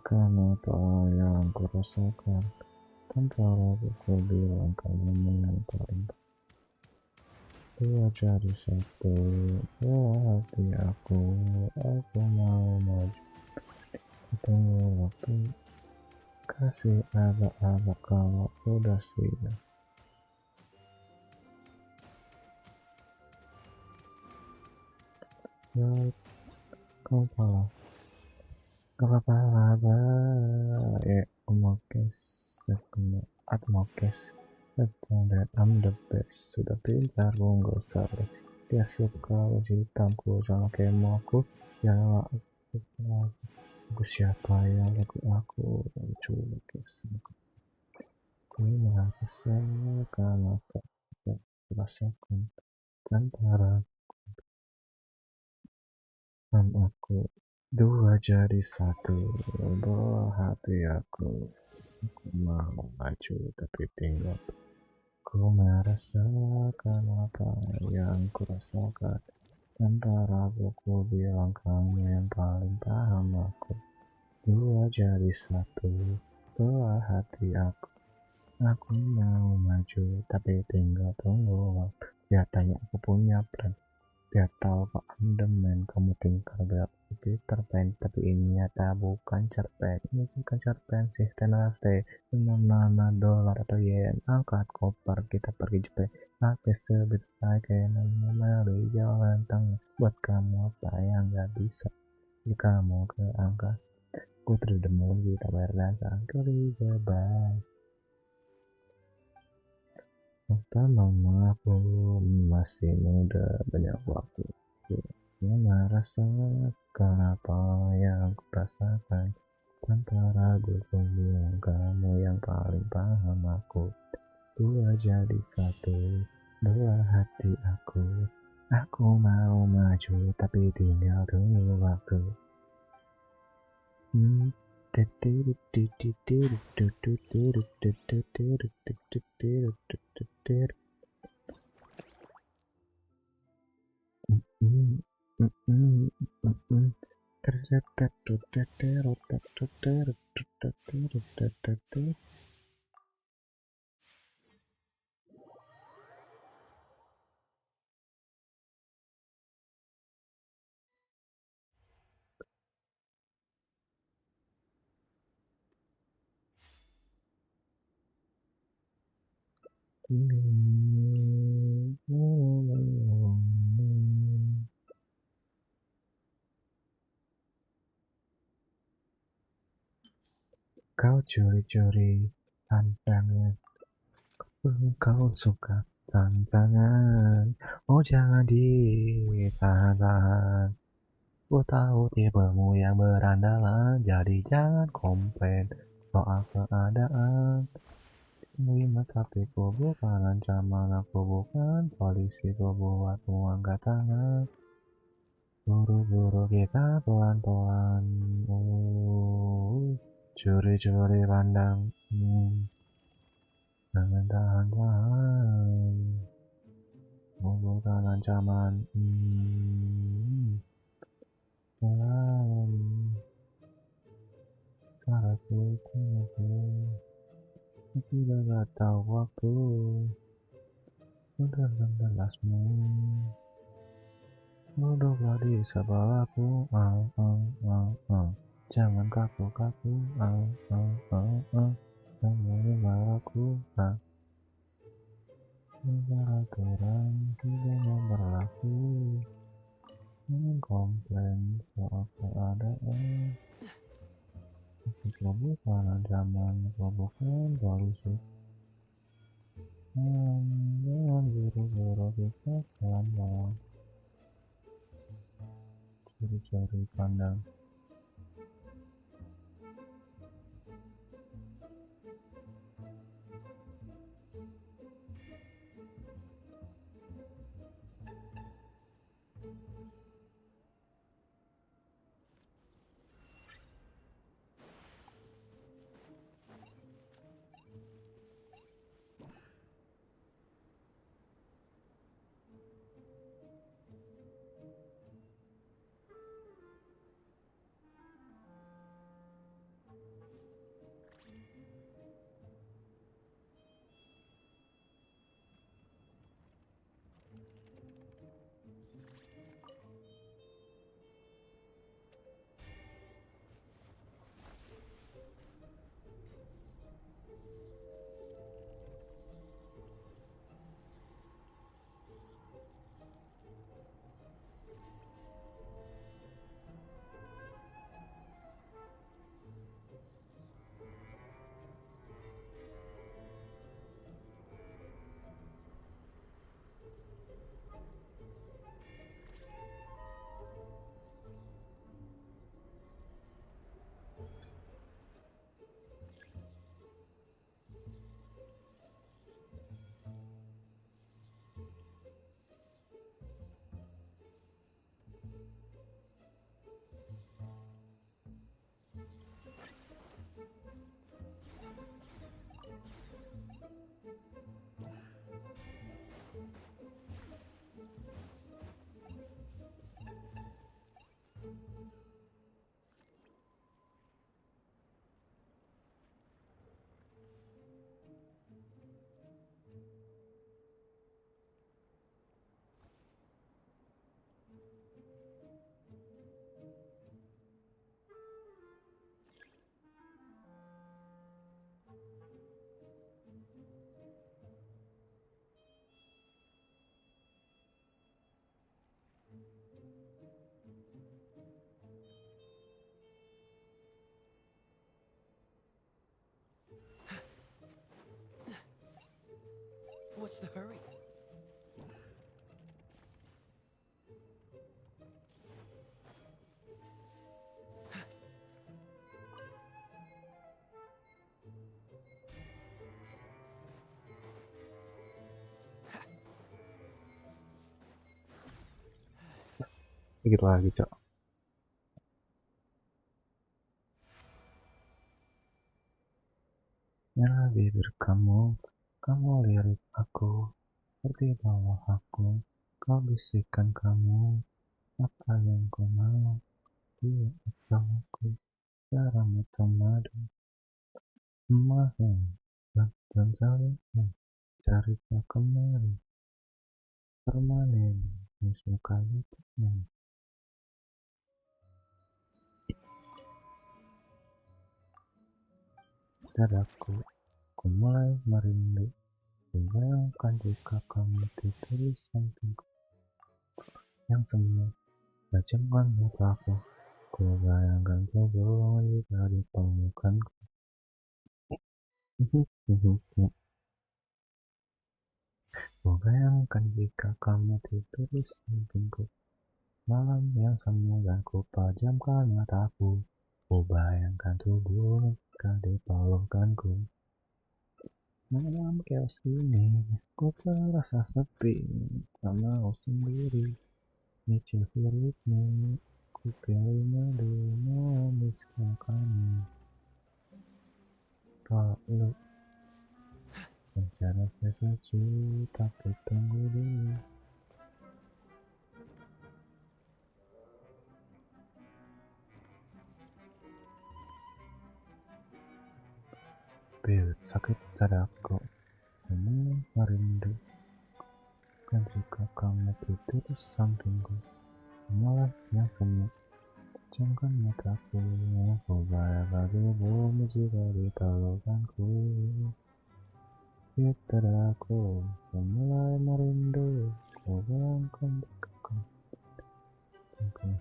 Karena apa yang ku rasakan tanpa ragu ku bilang kamu yang paling. Dua jadi satu, dua hati aku mau maju. Tunggu waktu kasih abak-abak kalau udah siap. Ya, kau pala. Kepala Mokes Betul that I'm the best. Sudah pintar gak salah. Dia suka hitamku sama kemo aku. Ya aku siapa ya aku coba kesanku. Ini kesal karena tak rasakan antara aku. Dua jadi satu, bawa hati aku mau maju tapi tinggal. Ku merasakan apa yang ku rasakan. Tanpa ragu ku bilang kamu yang paling paham aku. Dua jadi satu, bawa hati aku. Aku mau maju tapi tinggal tunggu waktu. Dia tanya aku punya plan. Dia tahu Pak Demen kamu tinggal berapa Peter Pan, tapi ini nyata bukan cerpen. Ini bukan cerpen sih, tenase $5 atau yen. Angkat koper kita pergi Jepang. Pakai sebut kayak melalui jalan tengah. Buat kamu apa yang gak bisa, jika kamu ke angkasa. Ku terdemul kita berdasar kali jebak. Pertama aku masih muda, banyak waktu. Aku merasakan apa yang kurasakan. Tanpa ragu ku bilang kamu yang paling paham aku. Dua jadi satu, dua hati aku. Aku mau maju tapi tinggal tunggu waktu. Kau curi-curi pandangan, kau suka tantangan. Oh jangan ditahan-tahan. Ku tahu tipemu yang berandalan, jadi jangan komplain soal keadaan. Lima tapi ku bukan ancaman, aku bukan polisi, ku buatmu angkat tangan. Buru-buru kita pelan-pelan, curi-curi pandang, jangan tahan-tahan. Ku bukan ancaman, malam. Cara ku tidak gak tahu waktu. Udah belasmu. Duduklah di sebelahku, jangan kaku-kaku, jangan mengarahku, aturan tidak berlaku, jangan komplain soal keadaan. Itu bukan ancaman, itu bukan polisi. Jangan buru-buru kita pelan-pelan. Curi-curi pandang. What's the hurry? Dikit lagi, Cok. Ya bibir kamu lirik aku, seperti bawah aku, kau bisikan kamu, apa yang kau mau, dia atau aku, garam atau madu, mahal, dan saling cerita kemari, permanen, suka YouTube-nya. Dadaku, ku mulai merindu, membayangkan jika kamu tidur di sampingku, yang semu, tajamkan mataku, ku bayangkan tubuhmu jika di pelukanku. Ku bayangkan jika kamu tidur di sampingku, malam yang semu dan ku pejamkan mataku, ku bayangkan tubuhmu jika di pelukanku. Malam chaos ini, ku terasa sepi, tak mau sendiri, nyicil hirupmu, ku pilih madu menghabiskan kamu. Tak lu rencana sesuatu, tapi tunggu dulu. Biut sakit dadaku, mulai merindu, kan jika kamu tidur di sampingku, malam yang semu, pejamkan mataku, ku bayangkan tubuhmu jika di pelukanku. Biut dadaku, mulai merindu, ku bayangkan jika kamu pejamkan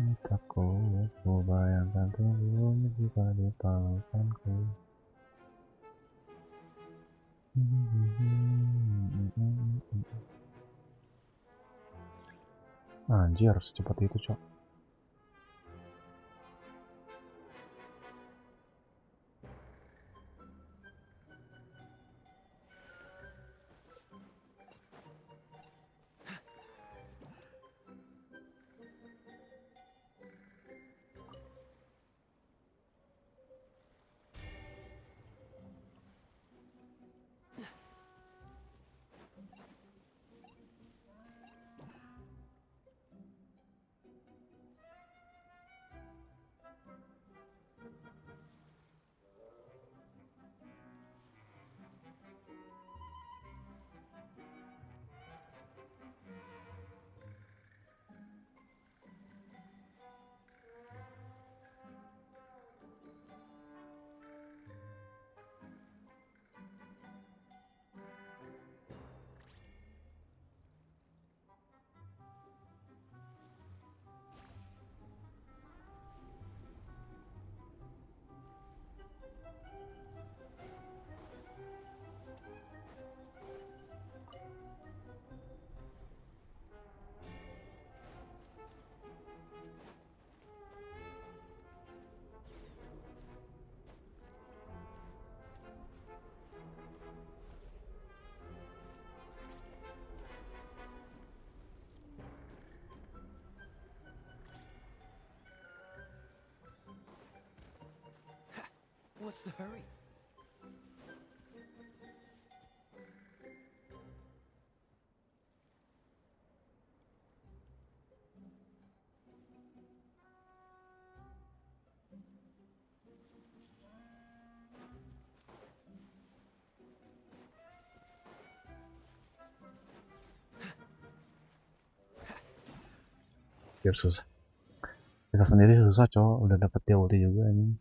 mataku, ku bayangkan tubuhmu jika di pelukanku. Anjir, secepat itu, Cok. What's the hurry? Biar susah. Kita sendiri susah, Cok. Udah dapet dia ulti juga ini.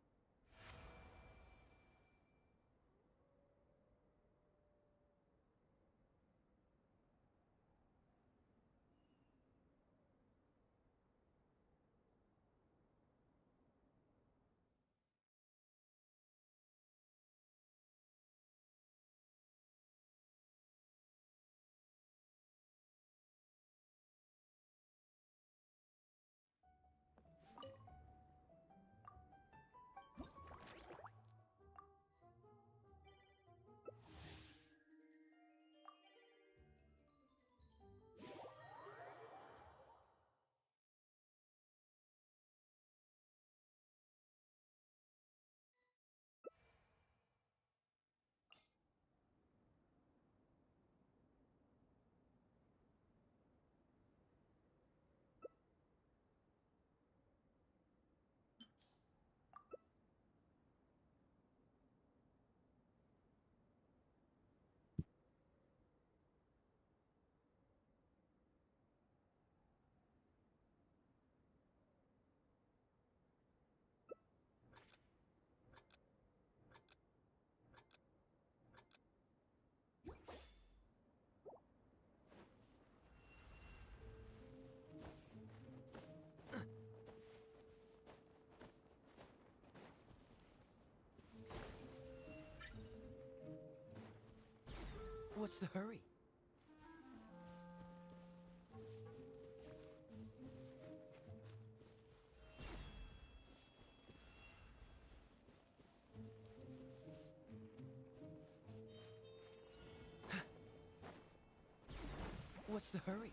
What's the hurry? What's the hurry?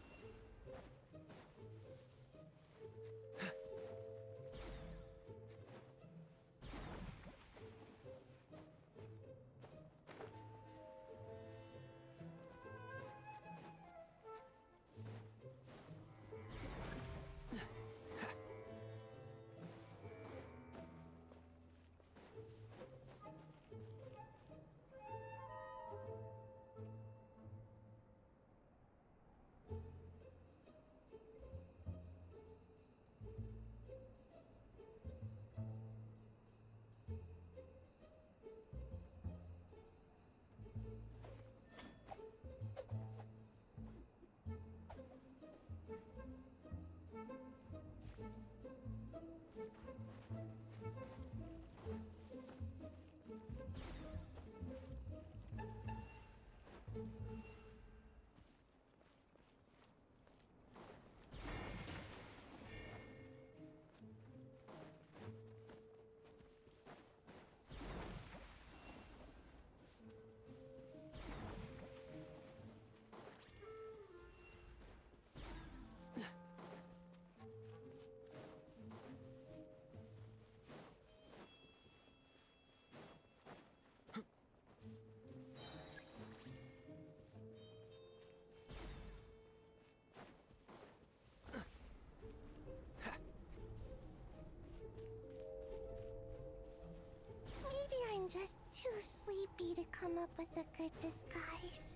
Maybe I'm just too sleepy to come up with a good disguise.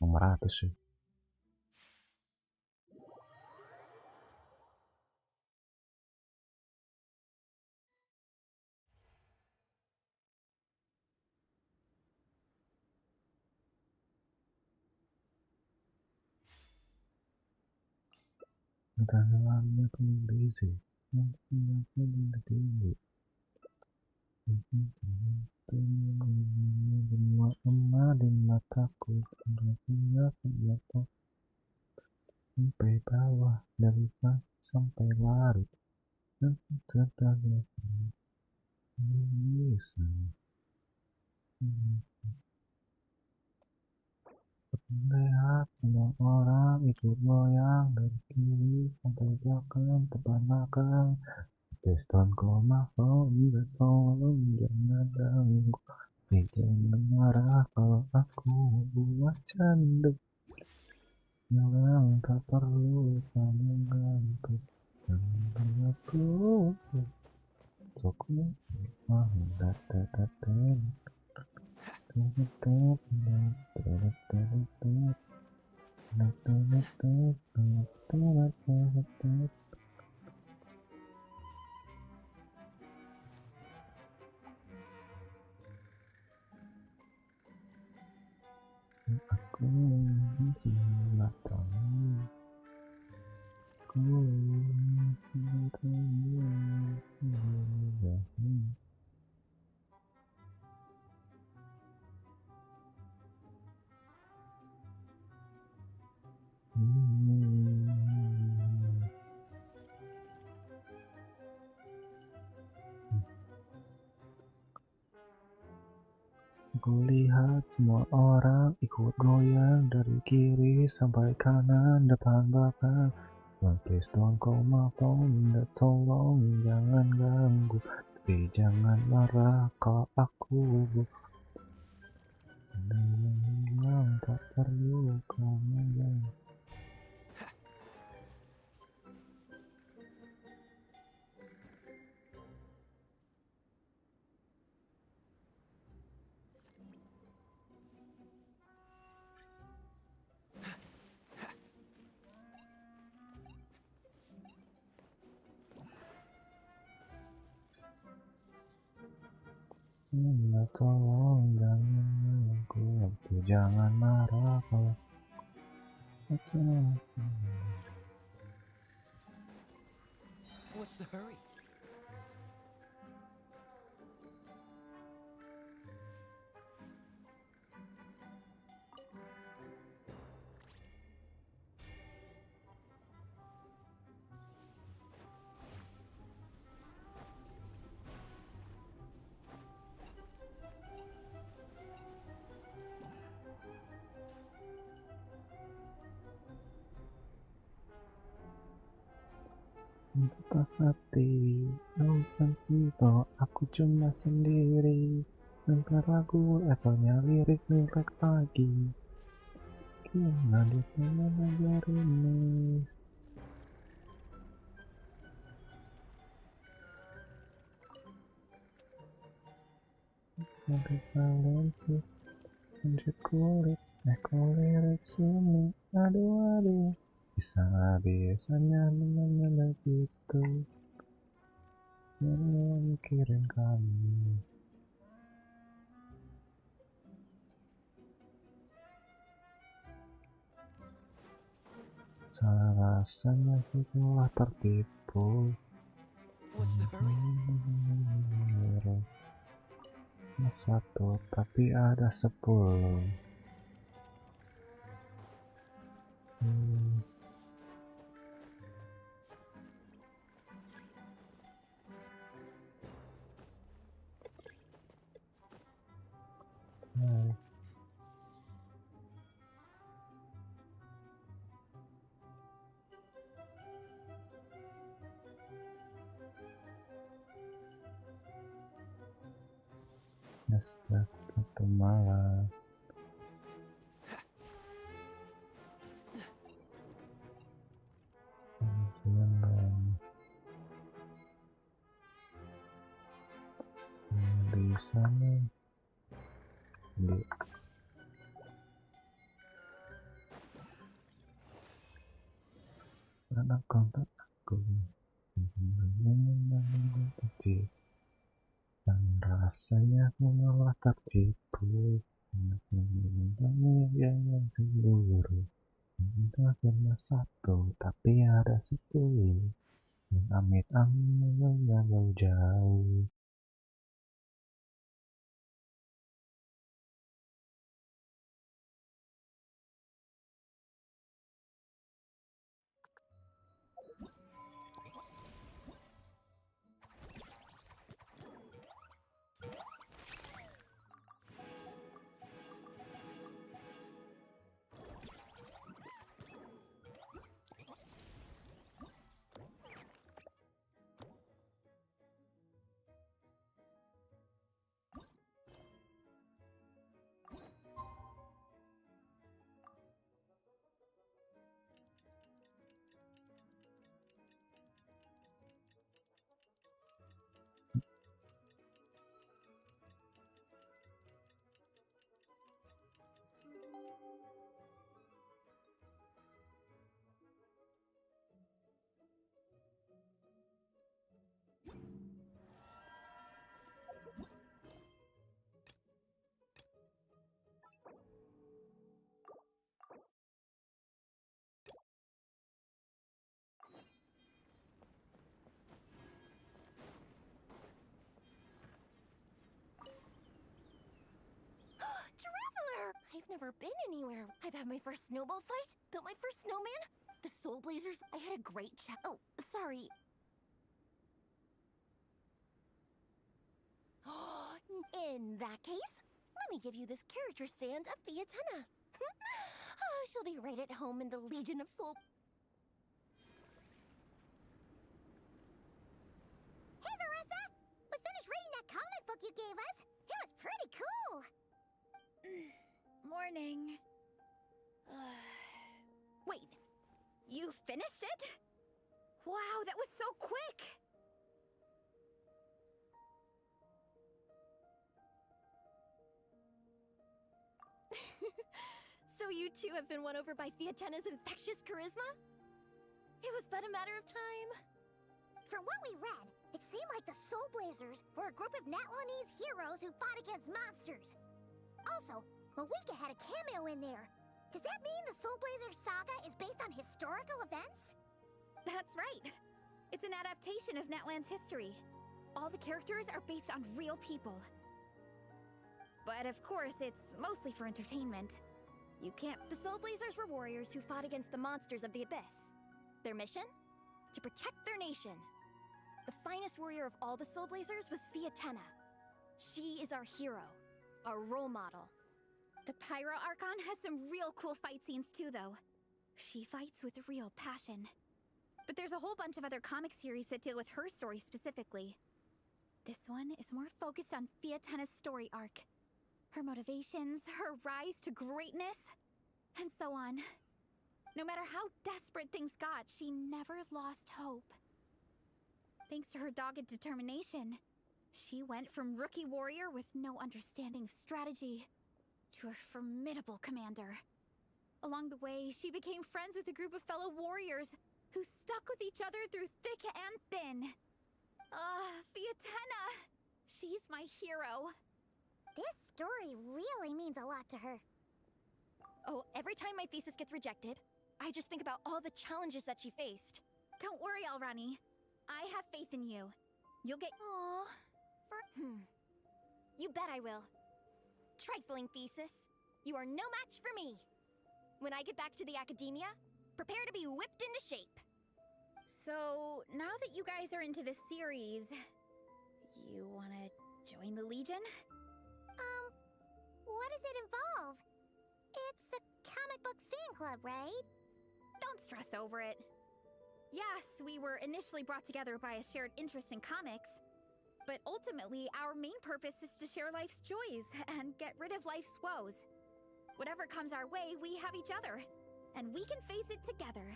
Nomor 100 sih. Dalamnya kondisi mungkin aku tinggi. Semua emas di mataku punya senjata sampai bawah dari sampai lari dan terdapat bisa terlihat semua orang ikut goyang dari kiri sampai belakang depan belakang. Piston koma udah tolong jangan ganggu. Jangan marah kalau aku buat canda. Yang tak perlu kamu ganti. Jangan aku aku mau dataten. Aku nggak tahu. Aku nggak tahu. Kulihat semua orang ikut goyang dari kiri sampai kanan, depan belakang. Please don't call my phone, tolong jangan ganggu, tapi jangan marah kalau aku ada yang bilang tak perlu kamu yang tolong jangan ganggu, tapi jangan marah kalau aku. What's the hurry? Betapa hati, bukan itu, aku cuma sendiri. Tanpa ragu, levelnya lirik-lirik lagi. Gimana dia belajar ini? Sampai kalian sih, lanjut kulit, lirik sini, aduh. Bisa-bisanya dengan begitu, jangan mikirin kamu. Salah rasanya setelah tertipu. What's the hurry? Satu, tapi ada 10. Satu malam bisa nih di anak kontak aku kecil dan rasanya aku malah tertipu. Kamu yang cemburu, entah cuma satu tapi ada 10. Amit-amit jauh-jauh. I've never been anywhere. I've had my first snowball fight, built my first snowman, the Soul Blazers. I had a great chat. Oh, sorry. In that case, Let me give you this character stand of Fiatenna. Oh, she'll be right at home in the Legion of Soul. Hey, Marissa! We finished reading that comic book you gave us. It was pretty cool. Morning. Wait, you finished it? Wow, that was so quick! So you two have been won over by Fiatenna's infectious charisma? It was but a matter of time. From what we read, it seemed like the Soul Blazers were a group of Natlanese heroes who fought against monsters. Also, Malika had a cameo in there. Does that mean the Soul Blazers saga is based on historical events? That's right. It's an adaptation of Natlan's history. All the characters are based on real people. But of course, it's mostly for entertainment. You can't... The Soul Blazers were warriors who fought against the monsters of the Abyss. Their mission? To protect their nation. The finest warrior of all the Soul Blazers was Fiatenna. She is our hero, our role model. The Pyro Archon has some real cool fight scenes too, though. She fights with real passion. But there's a whole bunch of other comic series that deal with her story specifically. This one is more focused on Fiatenna's story arc. Her motivations, her rise to greatness, and so on. No matter how desperate things got, she never lost hope. Thanks to her dogged determination, she went from rookie warrior with no understanding of strategy to a formidable commander. Along the way, she became friends with a group of fellow warriors who stuck with each other through thick and thin. Fiatenna! She's my hero. This story really means a lot to her. Oh, every time my thesis gets rejected, I just think about all the challenges that she faced. Don't worry, Alrani. I have faith in you. You'll get... Aww. You bet I will. Trifling thesis. You are no match for me. When I get back to the academia, prepare to be whipped into shape. So, now that you guys are into this series, you wanna join the Legion? What does it involve? It's a comic book fan club, right? Don't stress over it. Yes, we were initially brought together by a shared interest in comics, but ultimately our main purpose is to share life's joys and get rid of life's woes. Whatever comes our way, we have each other, and we can face it together.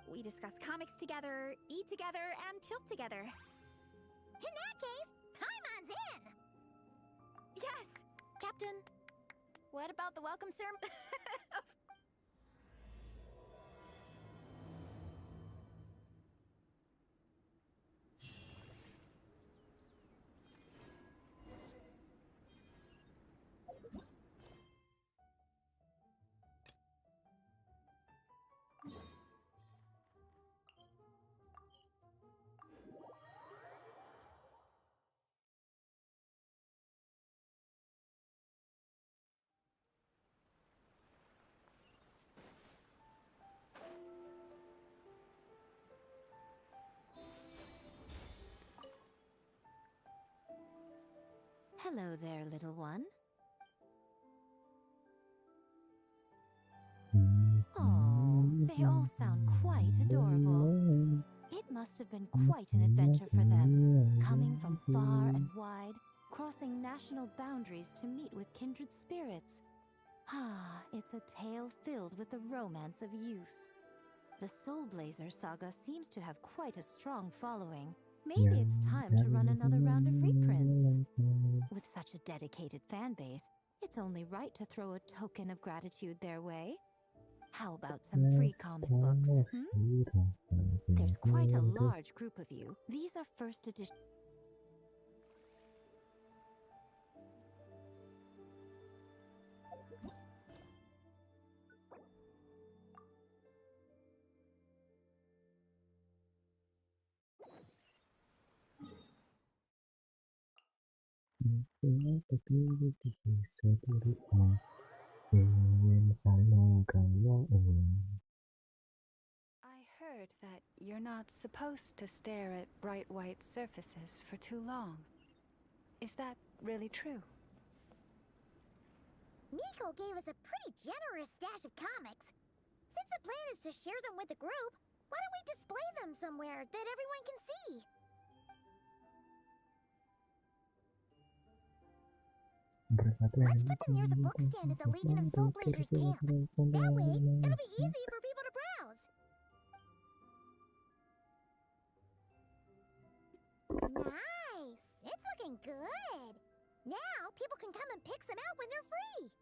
We discuss comics together, eat together, and chill together. In that case, Paimon's in! Yes! Captain, what about the welcome ceremony? Hello there, little one. Oh, they all sound quite adorable. It must have been quite an adventure for them, coming from far and wide, crossing national boundaries to meet with kindred spirits. Ah, it's a tale filled with the romance of youth. The Soul Blazer saga seems to have quite a strong following. Maybe it's time to run another round of reprints. With such a dedicated fan base, it's only right to throw a token of gratitude their way. How about some free comic books, There's quite a large group of you. These are first edition. I heard that you're not supposed to stare at bright white surfaces for too long. Is that really true? Miko gave us a pretty generous stash of comics. Since the plan is to share them with the group, why don't we display them somewhere that everyone can see? Let's put them near the book stand at the Legion of Soul Blazers camp. That way, it'll be easy for people to browse. Nice! It's looking good! Now, people can come and pick some out when they're free!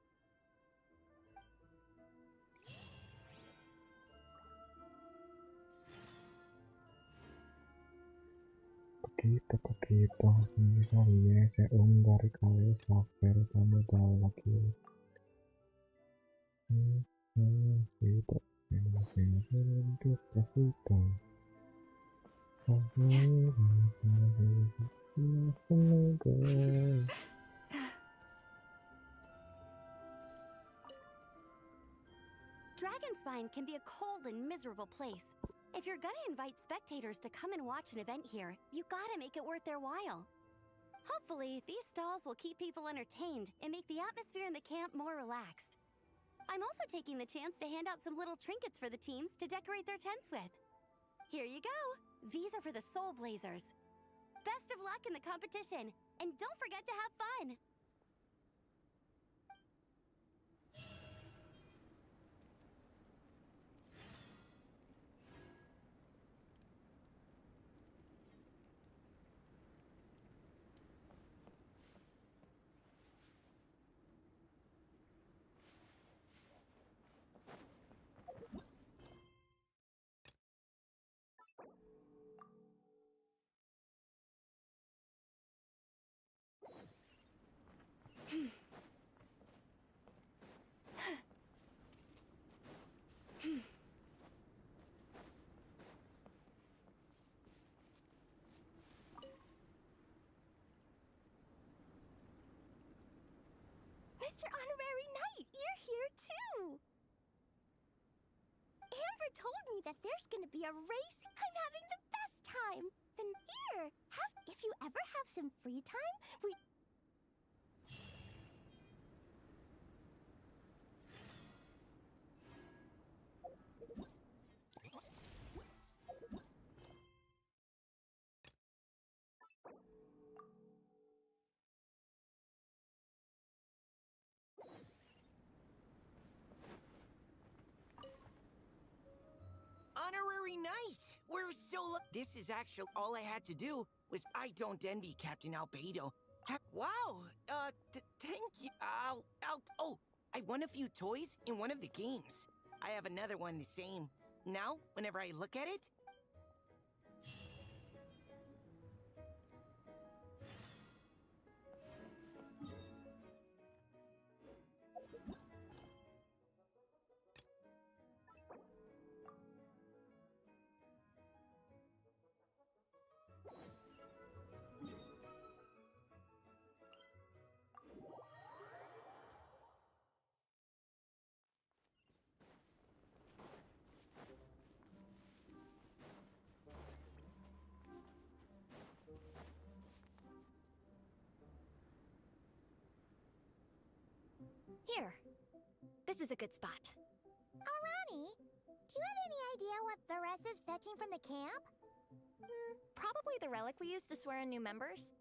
Begitu misalnya saya dari kali sampai kamu tahu lagi itu untuk kasihku Dragonspine can be a cold and miserable place. If you're gonna invite spectators to come and watch an event here, you gotta make it worth their while. Hopefully, these stalls will keep people entertained and make the atmosphere in the camp more relaxed. I'm also taking the chance to hand out some little trinkets for the teams to decorate their tents with. Here you go! These are for the Soul Blazers. Best of luck in the competition, and don't forget to have fun! Mr. Honorary Knight, you're here too! Amber told me that there's gonna be a race. I'm having the best time! Then here, if you ever have some free time, we... Honorary Knight! We're so This is actually all I had to do was I don't envy Captain Albedo. Wow! Thank you. Oh, I won a few toys in one of the games. I have another one the same. Now, whenever I look at it, Here. This is a good spot. Arani, do you have any idea what Vares is fetching from the camp? Probably the relic we used to swear in new members.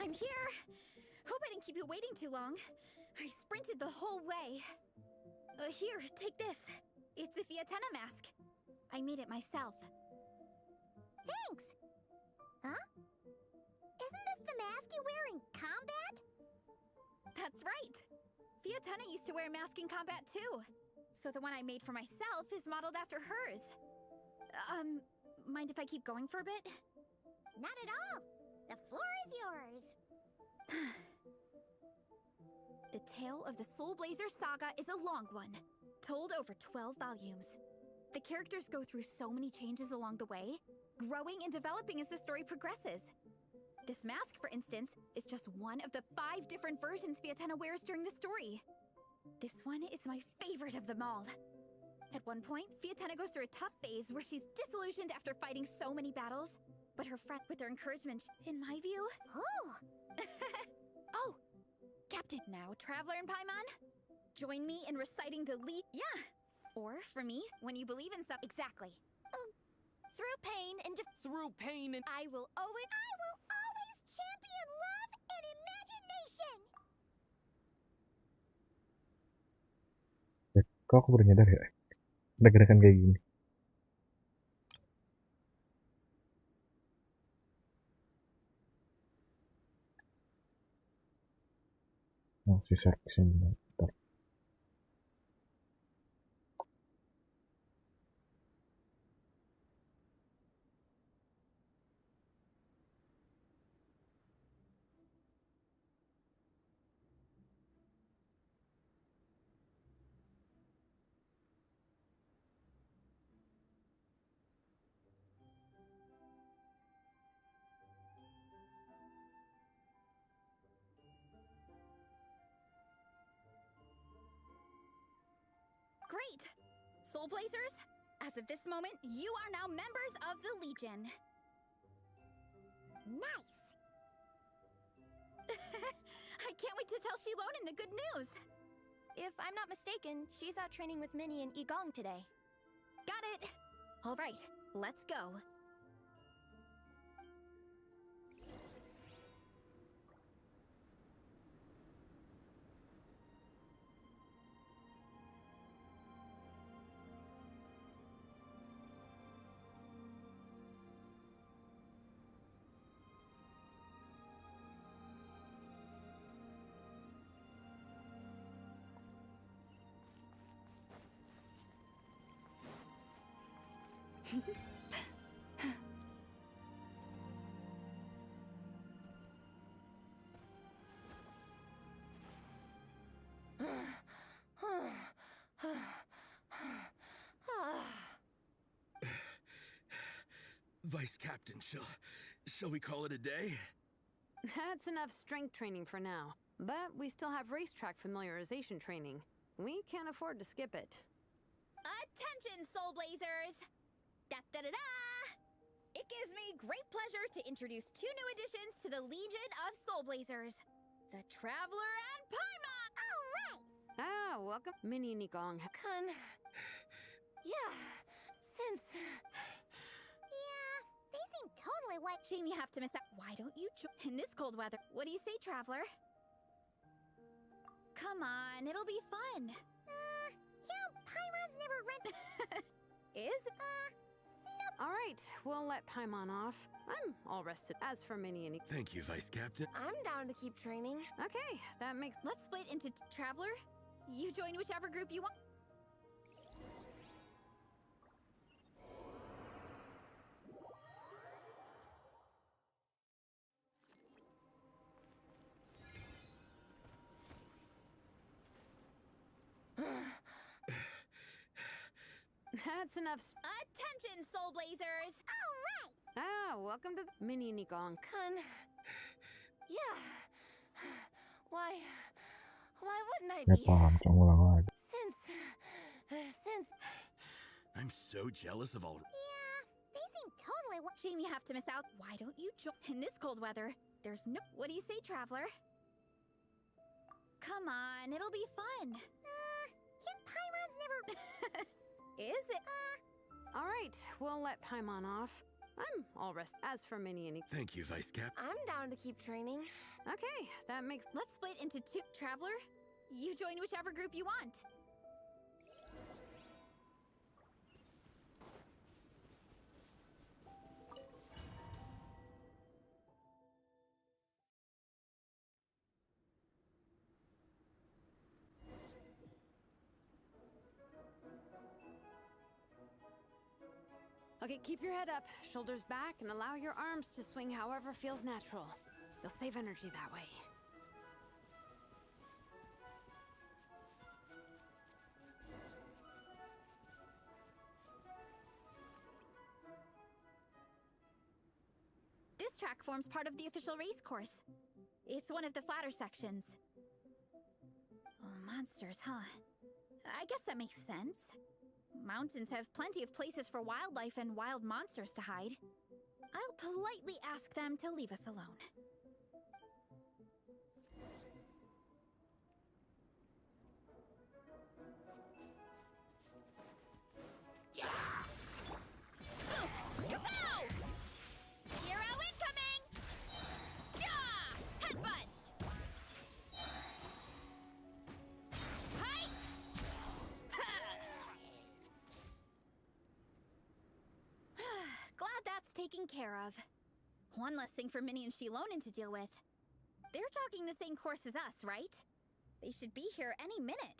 I'm here! Hope I didn't keep you waiting too long. I sprinted the whole way. Here, take this. It's a Fiatenna mask. I made it myself. Thanks! Huh? Isn't this the mask you wear in combat? That's right! Fiatenna used to wear a mask in combat too. So the one I made for myself is modeled after hers. Mind if I keep going for a bit? Not at all! The floor is yours! The tale of the Soul Blazer saga is a long one, told over 12 volumes. The characters go through so many changes along the way, growing and developing as the story progresses. This mask, for instance, is just one of the 5 different versions Fiatena wears during the story. This one is my favorite of them all. At one point, Fiatena goes through a tough phase where she's disillusioned after fighting so many battles, but her friend, with their encouragement, in my view... Oh! Oh! Captain, now Traveler and Paimon, join me in reciting the lead... Yeah! Or, for me, when you believe in something... Exactly. Through pain and... Through pain and... I will always champion love and imagination! Kok aku baru nyadar ya? Ada gerakan kayak gini. Oh, si servisnya bentar. Great! Soul Blazers, as of this moment, you are now members of the Legion. Nice! I can't wait to tell Shilonen the good news! If I'm not mistaken, she's out training with Minnie and Igong today. Got it! Alright, let's go. Vice Captain, shall we call it a day? That's enough strength training for now. But we still have racetrack familiarization training. We can't afford to skip it. Attention, Soul Blazers! Da-da-da-da! It gives me great pleasure to introduce 2 new additions to the Legion of Soul Blazers. The Traveler and Paimon! Alright! Ah, welcome, Minnie and Igong. Yeah, since... Yeah, they seem totally wet. Shame you have to miss out. Why don't you in this cold weather? What do you say, Traveler? Come on, it'll be fun. Paimon's never Is? No. Alright, we'll let Paimon off. I'm all rested. As for Minnie and Thank you, Vice Captain. I'm down to keep training. Okay, that makes... Let's split into Traveler. You join whichever group you want. That's enough... Attention, Soul Blazers! Alright! Ah, welcome to Minnie and Igong. Yeah. Why wouldn't I Ya be? paham, kamu ulang lagi. Since... I'm so jealous of all... Yeah, they seem totally wet. Shame you have to miss out. Why don't you join in this cold weather? There's no... What do you say, Traveler? Come on, it'll be fun. Paimon's never... Is it? Alright, we'll let Paimon off. I'm all rested. As for Minnie and Igong. Thank you, Vice Captain. I'm down to keep training. Okay, that makes... Let's split into 2. Traveler, you join whichever group you want. Okay, keep your head up, shoulders back, and allow your arms to swing however feels natural. You'll save energy that way. This This track forms part of the official race course. It's one of the flatter sections. Oh, monsters, huh? I guess that makes sense. Mountains have plenty of places for wildlife and wild monsters to hide. I'll politely ask them to leave us alone. Kapow! Hero incoming! Yeah! Headbutt! Hi! Glad that's taken care of. One less thing for Minnie and Shilonen to deal with. They're talking the same course as us, right? They should be here any minute.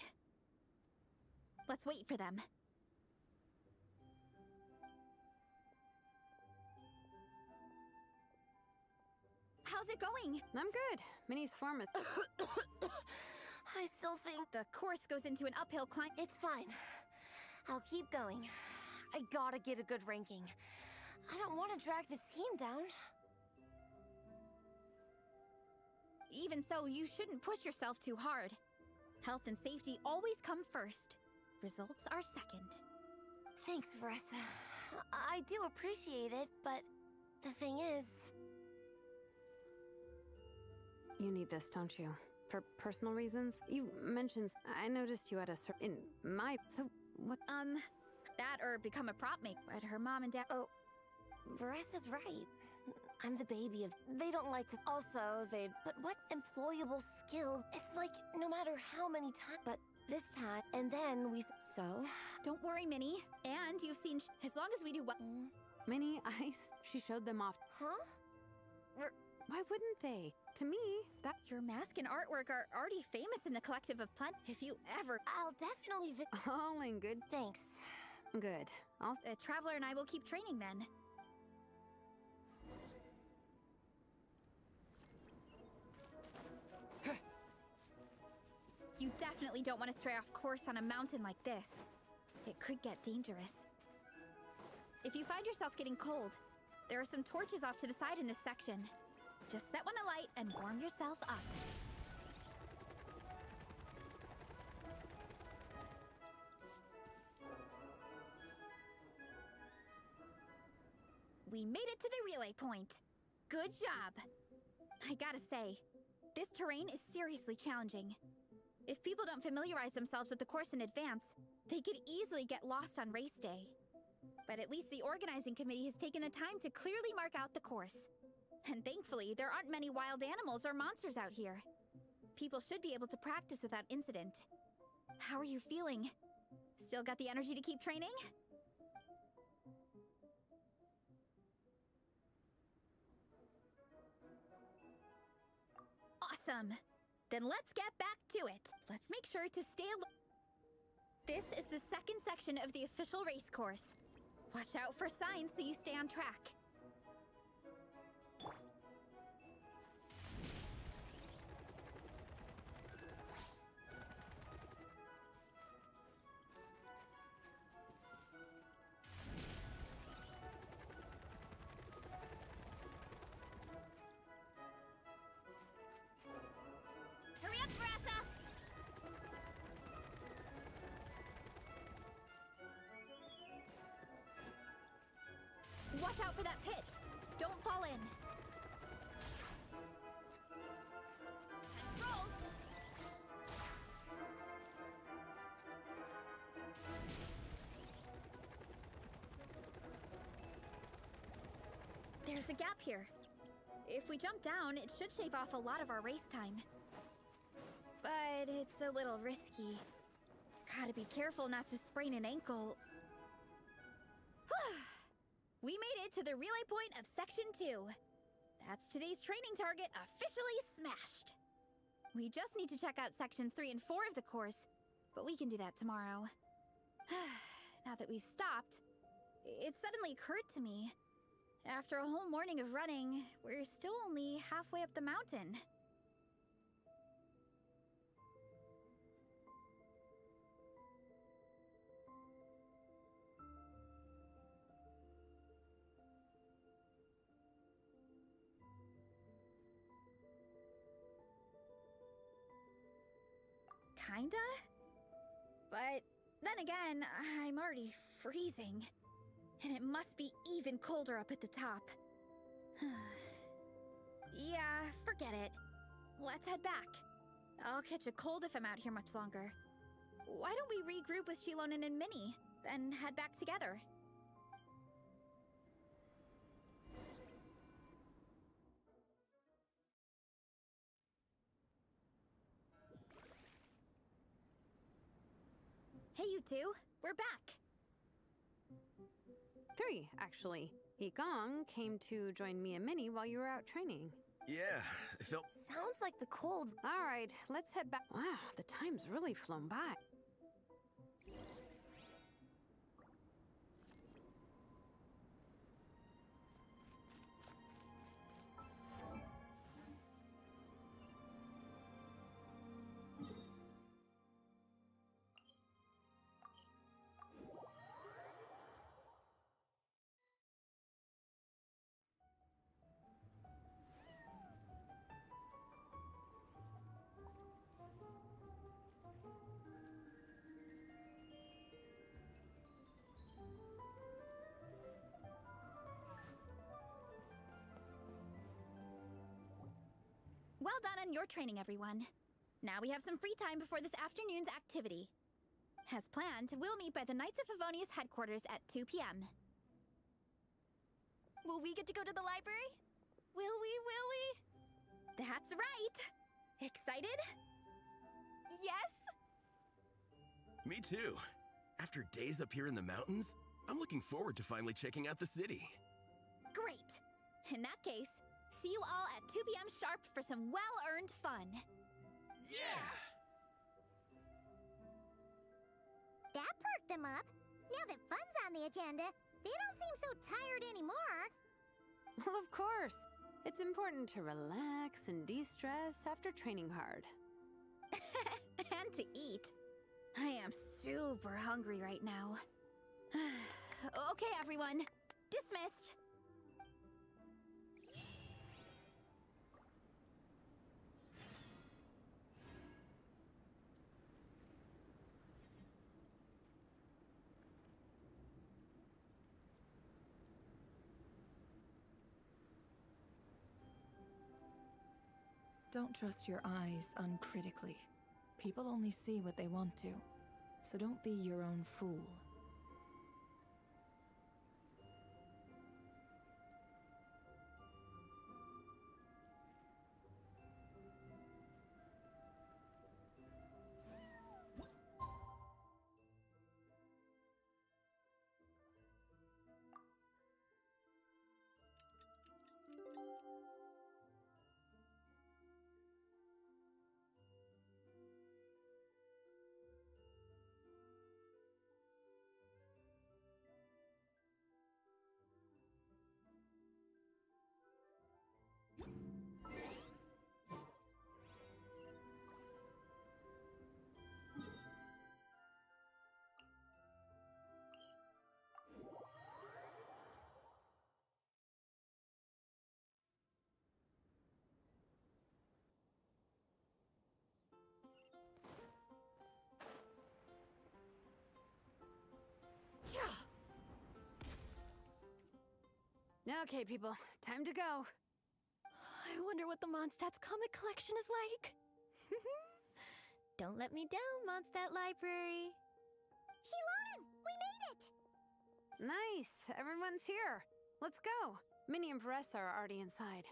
Let's wait for them. How's it going? I'm good. Minnie's form is... I still think The course goes into an uphill climb. it's fine. I'll keep going. I gotta get a good ranking. I don't want to drag this team down. Even so, you shouldn't push yourself too hard. Health and safety always come first. Results are second. Thanks, Veressa. I do appreciate it, but the thing is... You need this, don't you? For personal reasons? You mentioned... I noticed you had a in my... So, what... That or become a prop maker at her mom and dad... Oh, Veressa's right. I'm the baby of... They don't like the... Also, they'd... But what employable skills? It's like, no matter how many times... But this time, and then we... So? Don't worry, Minnie. And you've seen... As long as we do well... Minnie, she showed them off. Huh? Why wouldn't they? To me, that... Your mask and artwork are already famous in the collective of Plant. If you ever... I'll definitely... All in good... Thanks. Good. The Traveler and I will keep training then. You definitely don't want to stray off course on a mountain like this. It could get dangerous. If you find yourself getting cold, there are some torches off to the side in this section. Just set one alight and warm yourself up. We made it to the relay point. Good job. I gotta say, this terrain is seriously challenging. If people don't familiarize themselves with the course in advance, they could easily get lost on race day. But at least the organizing committee has taken the time to clearly mark out the course. And thankfully, there aren't many wild animals or monsters out here. People should be able to practice without incident. How are you feeling? Still got the energy to keep training? Awesome! Then let's get back to it. Let's make sure to stay This is the second section of the official race course. Watch out for signs so you stay on track. Hurry up, Veressa! Watch out for that pit. Don't fall in. Let's roll. There's a gap here. If we jump down, it should shave off a lot of our race time. But it's a little risky. Gotta be careful not to sprain an ankle. We made it to the relay point of Section 2. That's today's training target officially smashed. We just need to check out Sections 3 and 4 of the course, but we can do that tomorrow. Now that we've stopped, it suddenly occurred to me. After a whole morning of running, we're still only halfway up the mountain. kinda. But then again, I'm already freezing. And it must be even colder up at the top. Yeah, forget it. Let's head back. I'll catch a cold if I'm out here much longer. Why don't we regroup with Shilonen and Minnie, then head back together? Hey, you two. We're back. 3, actually. Yigong came to join me and Minnie while you were out training. Yeah, I felt... Sounds like the cold's... All right, let's head back. Wow, the time's really flown by. Well done on your training, everyone. Now we have some free time before this afternoon's activity. As planned, we'll meet by the Knights of Favonius headquarters at 2 p.m. Will we get to go to the library? Will we? That's right! Excited? Yes! Me too. After days up here in the mountains, I'm looking forward to finally checking out the city. Great! In that case, see you all at 2 p.m. sharp for some well-earned fun. Yeah! That perked them up. Now that fun's on the agenda, they don't seem so tired anymore. Well, of course. It's important to relax and de-stress after training hard. And to eat. I am super hungry right now. Okay, everyone. Dismissed. Don't trust your eyes uncritically. People only see what they want to, so don't be your own fool. Okay, people, time to go. I wonder what the Mondstadt's comic collection is like. Don't let me down, Mondstadt Library. Shilonen, we made it! Nice, everyone's here. Let's go. Minnie and Varessa are already inside.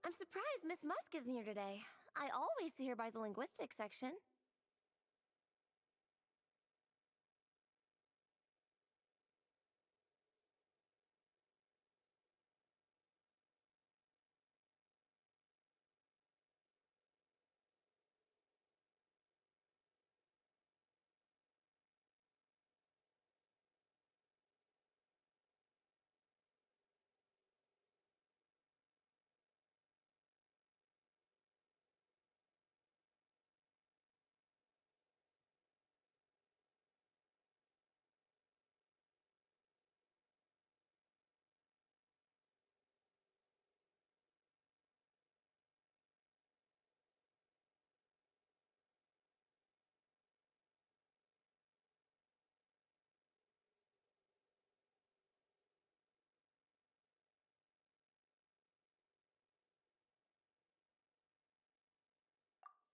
I'm surprised Miss Musk isn't here today. I always see her by the linguistics section.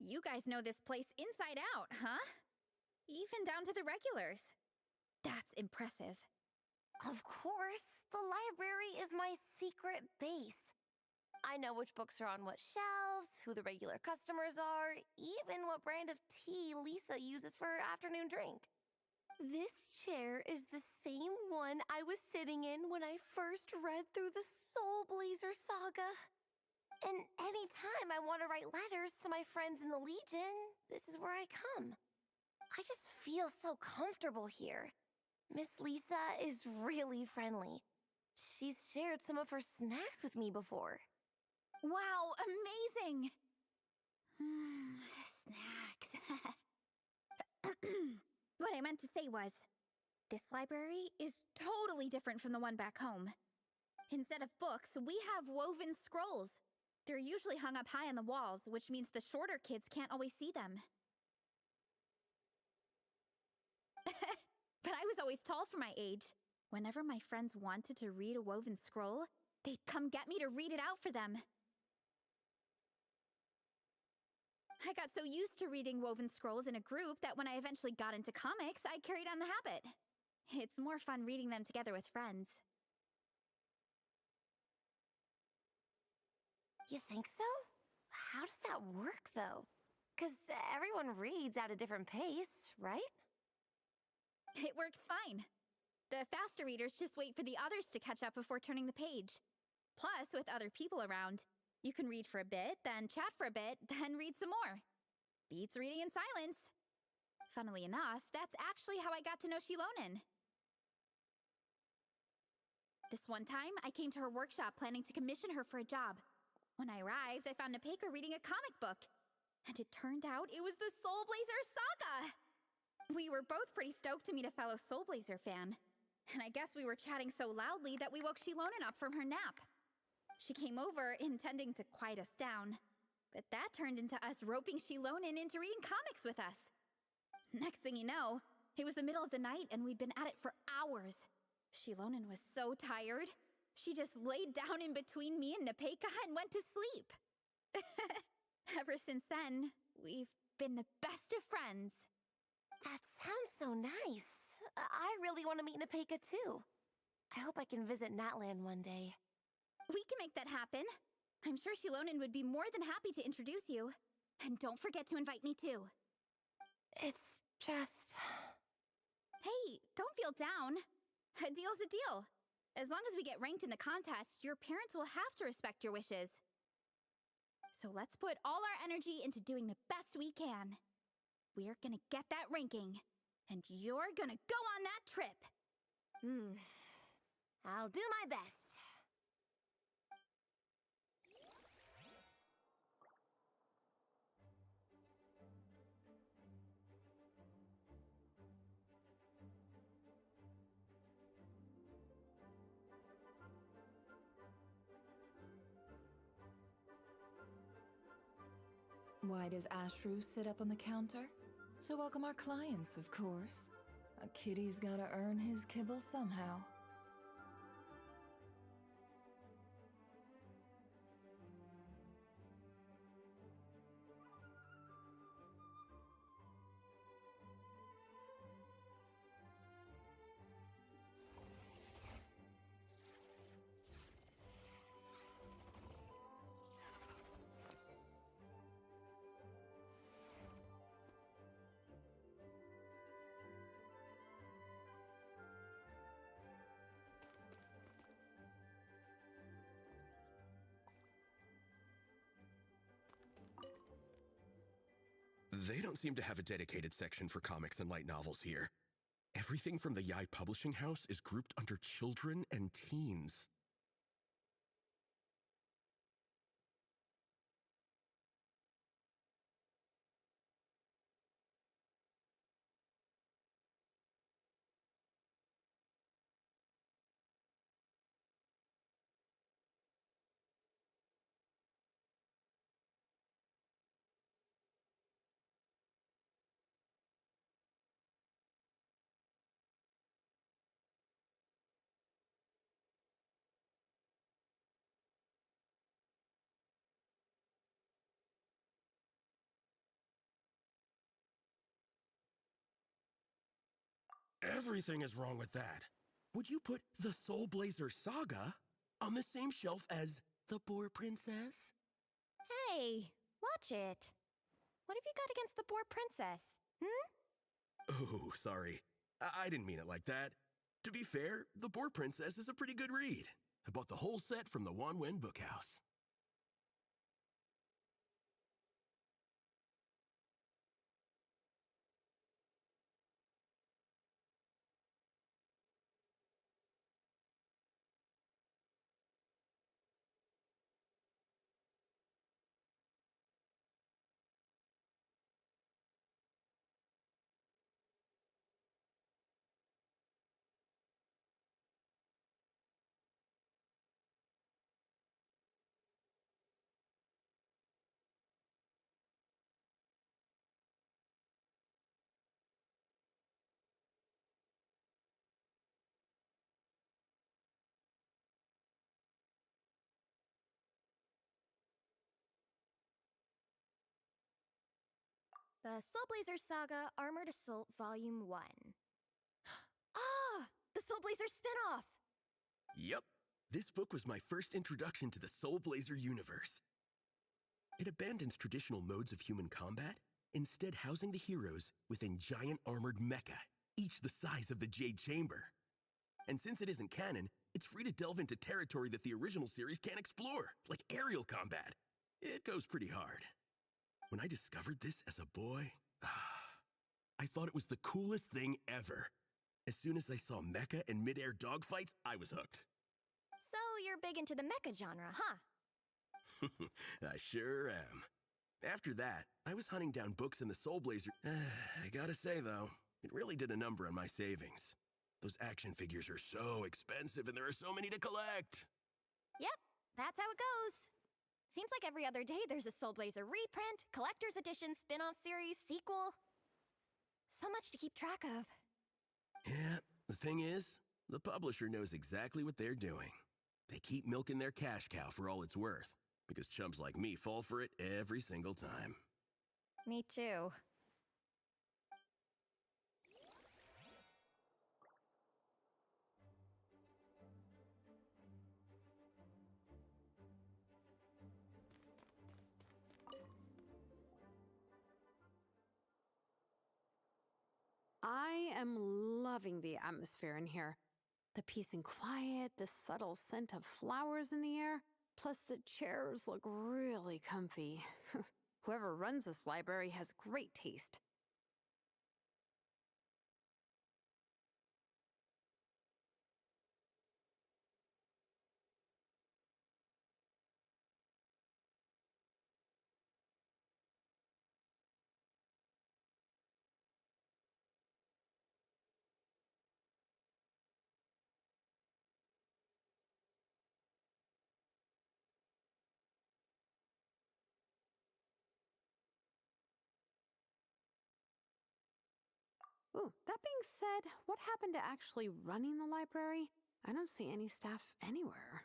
You guys know this place inside out, huh? Even down to the regulars. That's impressive. Of course, the library is my secret base. I know which books are on what shelves, who the regular customers are, even what brand of tea Lisa uses for her afternoon drink. This chair is the same one I was sitting in when I first read through the Soul Blazer saga. And anytime I want to write letters to my friends in the Legion, this is where I come. I just feel so comfortable here. Miss Lisa is really friendly. She's shared some of her snacks with me before. Wow, amazing! Snacks. What I meant to say was, this library is totally different from the one back home. Instead of books, we have woven scrolls. They're usually hung up high on the walls, which means the shorter kids can't always see them. But I was always tall for my age. Whenever my friends wanted to read a woven scroll, they'd come get me to read it out for them. I got so used to reading woven scrolls in a group that when I eventually got into comics, I carried on the habit. It's more fun reading them together with friends. You think so? How does that work, though? 'Cause everyone reads at a different pace, right? It works fine. The faster readers just wait for the others to catch up before turning the page. Plus, with other people around, you can read for a bit, then chat for a bit, then read some more. Beats reading in silence. Funnily enough, that's actually how I got to know Shilonen. This one time, I came to her workshop planning to commission her for a job. When I arrived, I found Nepeka reading a comic book. And it turned out it was the Soul Blazer saga! We were both pretty stoked to meet a fellow Soul Blazer fan. And I guess we were chatting so loudly that we woke Shilonen up from her nap. She came over, intending to quiet us down. But that turned into us roping Shilonen into reading comics with us. Next thing you know, it was the middle of the night and we'd been at it for hours. Shilonen was so tired. She just laid down in between me and Nepeka and went to sleep. Ever since then, we've been the best of friends. That sounds so nice. I really want to meet Nepeka too. I hope I can visit Natland one day. We can make that happen. I'm sure Shilonen would be more than happy to introduce you. And don't forget to invite me too. It's just... Hey, don't feel down. A deal's a deal. As long as we get ranked in the contest, your parents will have to respect your wishes. So let's put all our energy into doing the best we can. We're gonna get that ranking, and you're gonna go on that trip. I'll do my best. Why does Ashru sit up on the counter? To welcome our clients, of course. A kitty's gotta earn his kibble somehow. They don't seem to have a dedicated section for comics and light novels here. Everything from the Yai Publishing House is grouped under children and teens. Everything is wrong with that. Would you put the Soul Blazer Saga on the same shelf as The Boar Princess? Hey, watch it. What have you got against the Boar Princess? Oh, sorry. I didn't mean it like that. To be fair, The Boar Princess is a pretty good read. I bought the whole set from the Wanwen Bookhouse. The Soul Blazer Saga Armored Assault Volume 1. Ah! The Soul Blazer spin-off! Yep. This book was my first introduction to the Soul Blazer universe. It abandons traditional modes of human combat, instead housing the heroes within giant armored mecha, each the size of the Jade Chamber. And since it isn't canon, it's free to delve into territory that the original series can't explore, like aerial combat. It goes pretty hard. When I discovered this as a boy, I thought it was the coolest thing ever. As soon as I saw mecha and mid-air dogfights, I was hooked. So you're big into the mecha genre, huh? I sure am. After that, I was hunting down books in the Soul Blazer. I gotta say, though, it really did a number on my savings. Those action figures are so expensive and there are so many to collect. Yep, that's how it goes. Seems like every other day there's a Soul Blazer reprint, collector's edition, spin-off series, sequel. So much to keep track of. Yeah, the thing is, the publisher knows exactly what they're doing. They keep milking their cash cow for all it's worth, because chumps like me fall for it every single time. Me too. I am loving the atmosphere in here. The peace and quiet, the subtle scent of flowers in the air, plus the chairs look really comfy. Whoever runs this library has great taste. Ooh, that being said, what happened to actually running the library? I don't see any staff anywhere.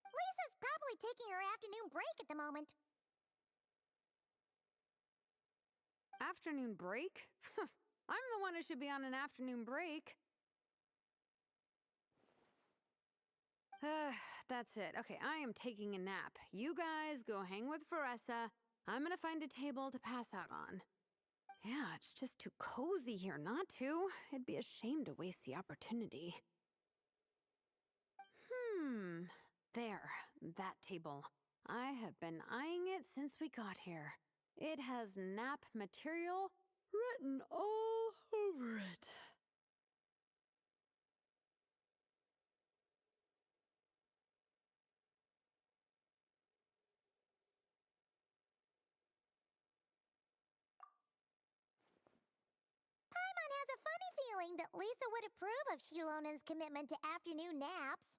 Lisa's probably taking her afternoon break at the moment. Afternoon break? I'm the one who should be on an afternoon break. That's it. Okay, I am taking a nap. You guys go hang with Veressa. I'm gonna find a table to pass out on. Yeah, it's just too cozy here not to. It'd be a shame to waste the opportunity. There, that table. I have been eyeing it since we got here. It has nap material written all over it. Paimon has a funny feeling that Lisa would approve of Shilonen's commitment to afternoon naps.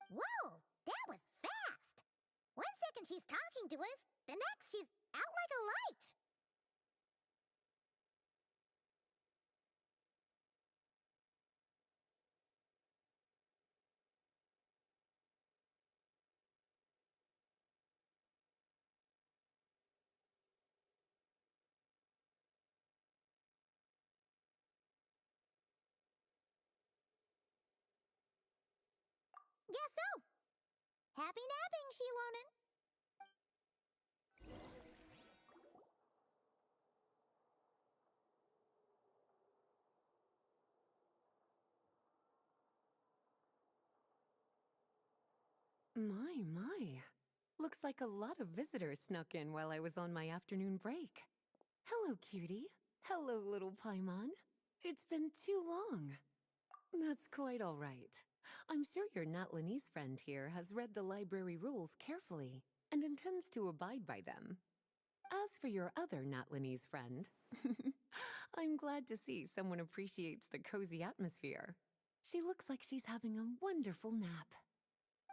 Whoa, that was fast! 1 second she's talking to us, the next she's out like a light. Guess so. Happy napping, Shilonen. My. Looks like a lot of visitors snuck in while I was on my afternoon break. Hello, cutie. Hello, little Paimon. It's been too long. That's quite all right. I'm sure your Natlanese friend here has read the library rules carefully and intends to abide by them. As for your other Natlanese friend, I'm glad to see someone appreciates the cozy atmosphere. She looks like she's having a wonderful nap.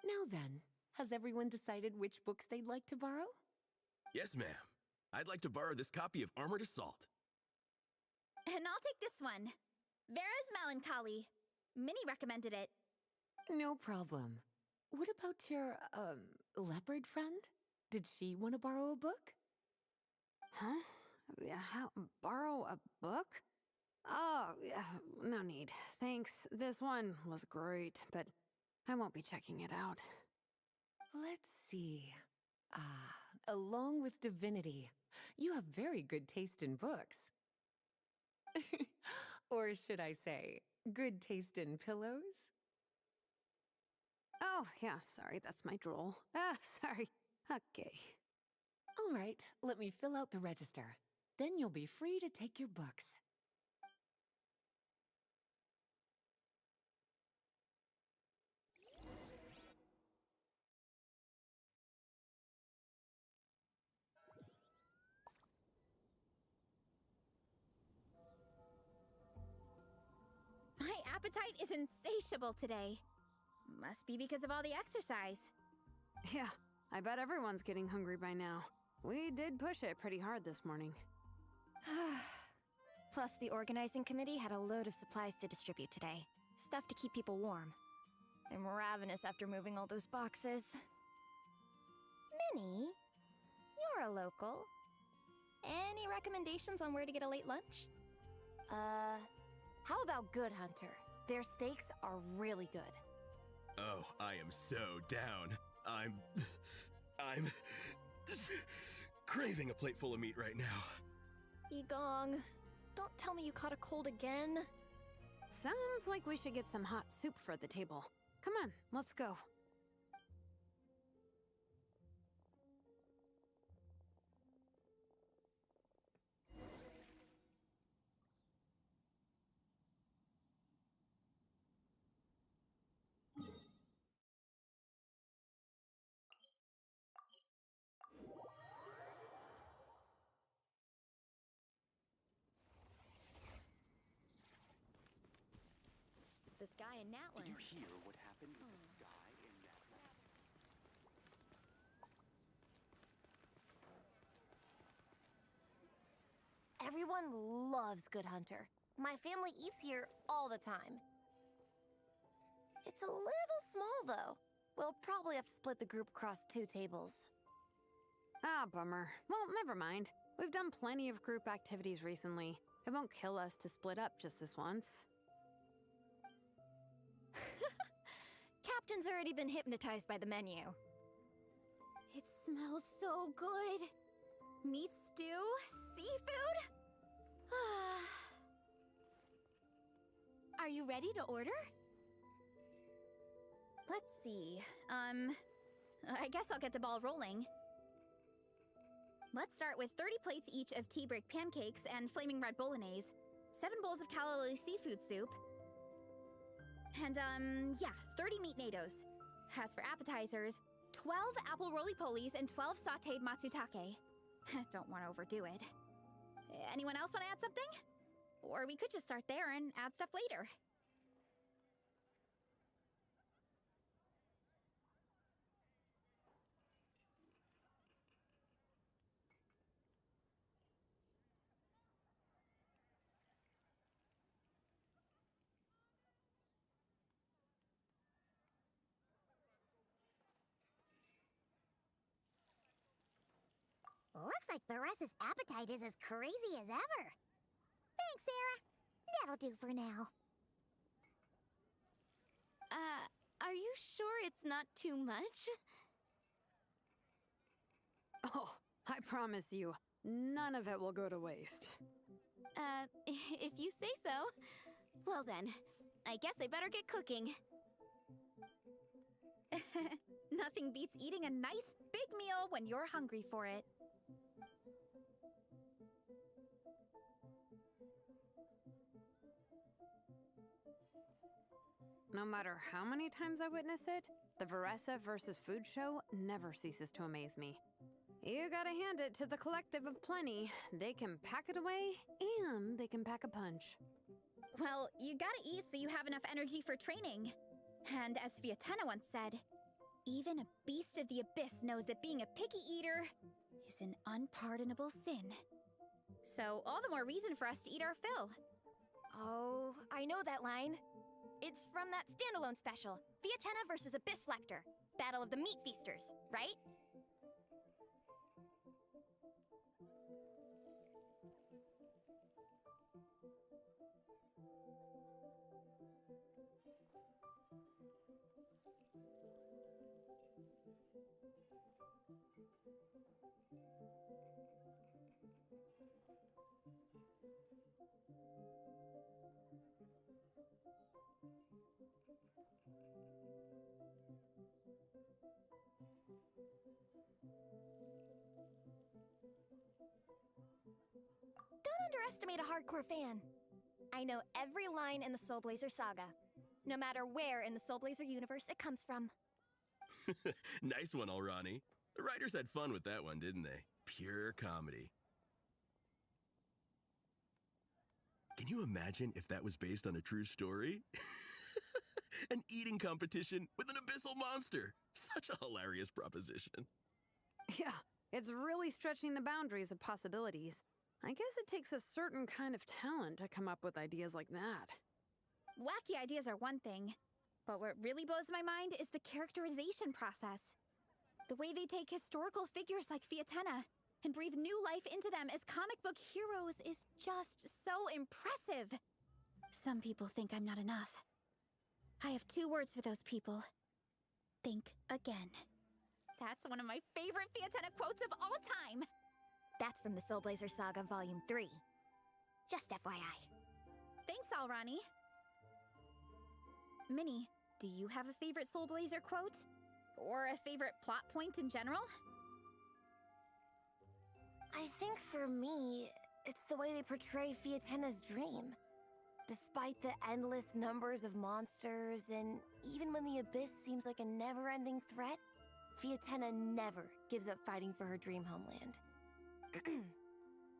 Now then, has everyone decided which books they'd like to borrow? Yes, ma'am. I'd like to borrow this copy of Armored Assault. And I'll take this one. Vera's Melancholy. Minnie recommended it. No problem. What about your, leopard friend? Did she want to borrow a book? Huh? How, borrow a book? Oh, no need. Thanks. This one was great, but I won't be checking it out. Let's see. Along with Divinity, you have very good taste in books. Or should I say, good taste in pillows? Oh, yeah, sorry, that's my drool. Sorry. Okay. All right, let me fill out the register. Then you'll be free to take your books. My appetite is insatiable today. Must be because of all the exercise. Yeah, I bet everyone's getting hungry by now. We did push it pretty hard this morning. Plus, the organizing committee had a load of supplies to distribute today. Stuff to keep people warm. I'm ravenous after moving all those boxes. Minnie, you're a local. Any recommendations on where to get a late lunch? How about Good Hunter? Their steaks are really good. Oh, I am so down. I'm craving a plate full of meat right now. Yigong, don't tell me you caught a cold again. Sounds like we should get some hot soup for the table. Come on, let's go. The sky in Natlan. Did you hear what happened with the sky in Natlan? Everyone loves Good Hunter. My family eats here all the time. It's a little small, though. We'll probably have to split the group across 2 tables. Ah, bummer. Well, never mind. We've done plenty of group activities recently. It won't kill us to split up just this once. Captain's already been hypnotized by the menu. It smells so good. Meat stew? Seafood? Are you ready to order? Let's see. I guess I'll get the ball rolling. Let's start with 30 plates each of tea break pancakes and flaming red bolognese, 7 bowls of calorie seafood soup, and, 30 meat natos. As for appetizers, 12 apple roly-polies and 12 sauteed matsutake. Don't want to overdo it. Anyone else want to add something? Or we could just start there and add stuff later. Looks like Baressa's appetite is as crazy as ever. Thanks, Sarah. That'll do for now. Are you sure it's not too much? Oh, I promise you, none of it will go to waste. If you say so. Well then, I guess I better get cooking. Nothing beats eating a nice big meal when you're hungry for it. No matter how many times I witness it, the Veressa versus food show never ceases to amaze me. You gotta hand it to the collective of plenty. They can pack it away, and they can pack a punch. Well, you gotta eat so you have enough energy for training. And as Fiatena once said, even a beast of the abyss knows that being a picky eater is an unpardonable sin. So all the more reason for us to eat our fill. Oh, I know that line. It's from that standalone special, Fiatena versus Abyss Lecter, Battle of the Meat Feasters, right? Don't underestimate a hardcore fan. I know every line in the Soul Blazer saga, no matter where in the Soul Blazer universe it comes from. Nice one, Alrani. The writers had fun with that one, didn't they? Pure comedy. Can you imagine if that was based on a true story? An eating competition with an abyssal monster. Such a hilarious proposition. Yeah, it's really stretching the boundaries of possibilities. I guess it takes a certain kind of talent to come up with ideas like that. Wacky ideas are one thing, but what really blows my mind is the characterization process. The way they take historical figures like Fiatena and breathe new life into them as comic book heroes is just so impressive. Some people think I'm not enough. I have 2 words for those people. Think again. That's one of my favorite Fiatena quotes of all time. That's from the Soul Blazer Saga Volume 3. Just FYI. Thanks, Alrani. Minnie, do you have a favorite Soul Blazer quote? Or a favorite plot point in general? I think for me, it's the way they portray Fiatena's dream. Despite the endless numbers of monsters, and even when the Abyss seems like a never-ending threat, Fiatena never gives up fighting for her dream homeland.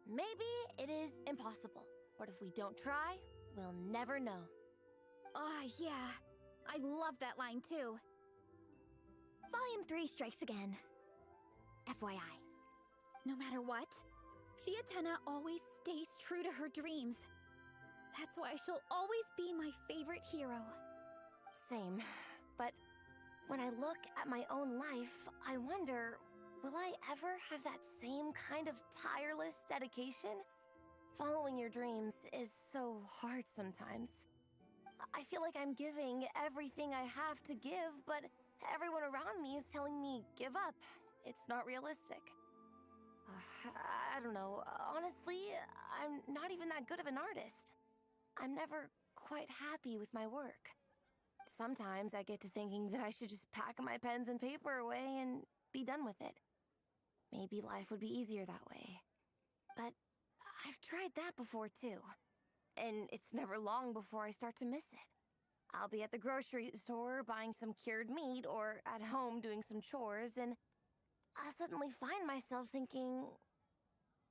Maybe it is impossible, but if we don't try, we'll never know. Oh, yeah. I love that line, too. Volume 3 strikes again. FYI. No matter what, Fiatena always stays true to her dreams. That's why she'll always be my favorite hero. Same, but when I look at my own life, I wonder, will I ever have that same kind of tireless dedication? Following your dreams is so hard sometimes. I feel like I'm giving everything I have to give, but everyone around me is telling me, give up. It's not realistic. I don't know. Honestly, I'm not even that good of an artist. I'm never quite happy with my work. Sometimes I get to thinking that I should just pack my pens and paper away and be done with it. Maybe life would be easier that way. But I've tried that before too. And it's never long before I start to miss it. I'll be at the grocery store buying some cured meat or at home doing some chores, and I'll suddenly find myself thinking,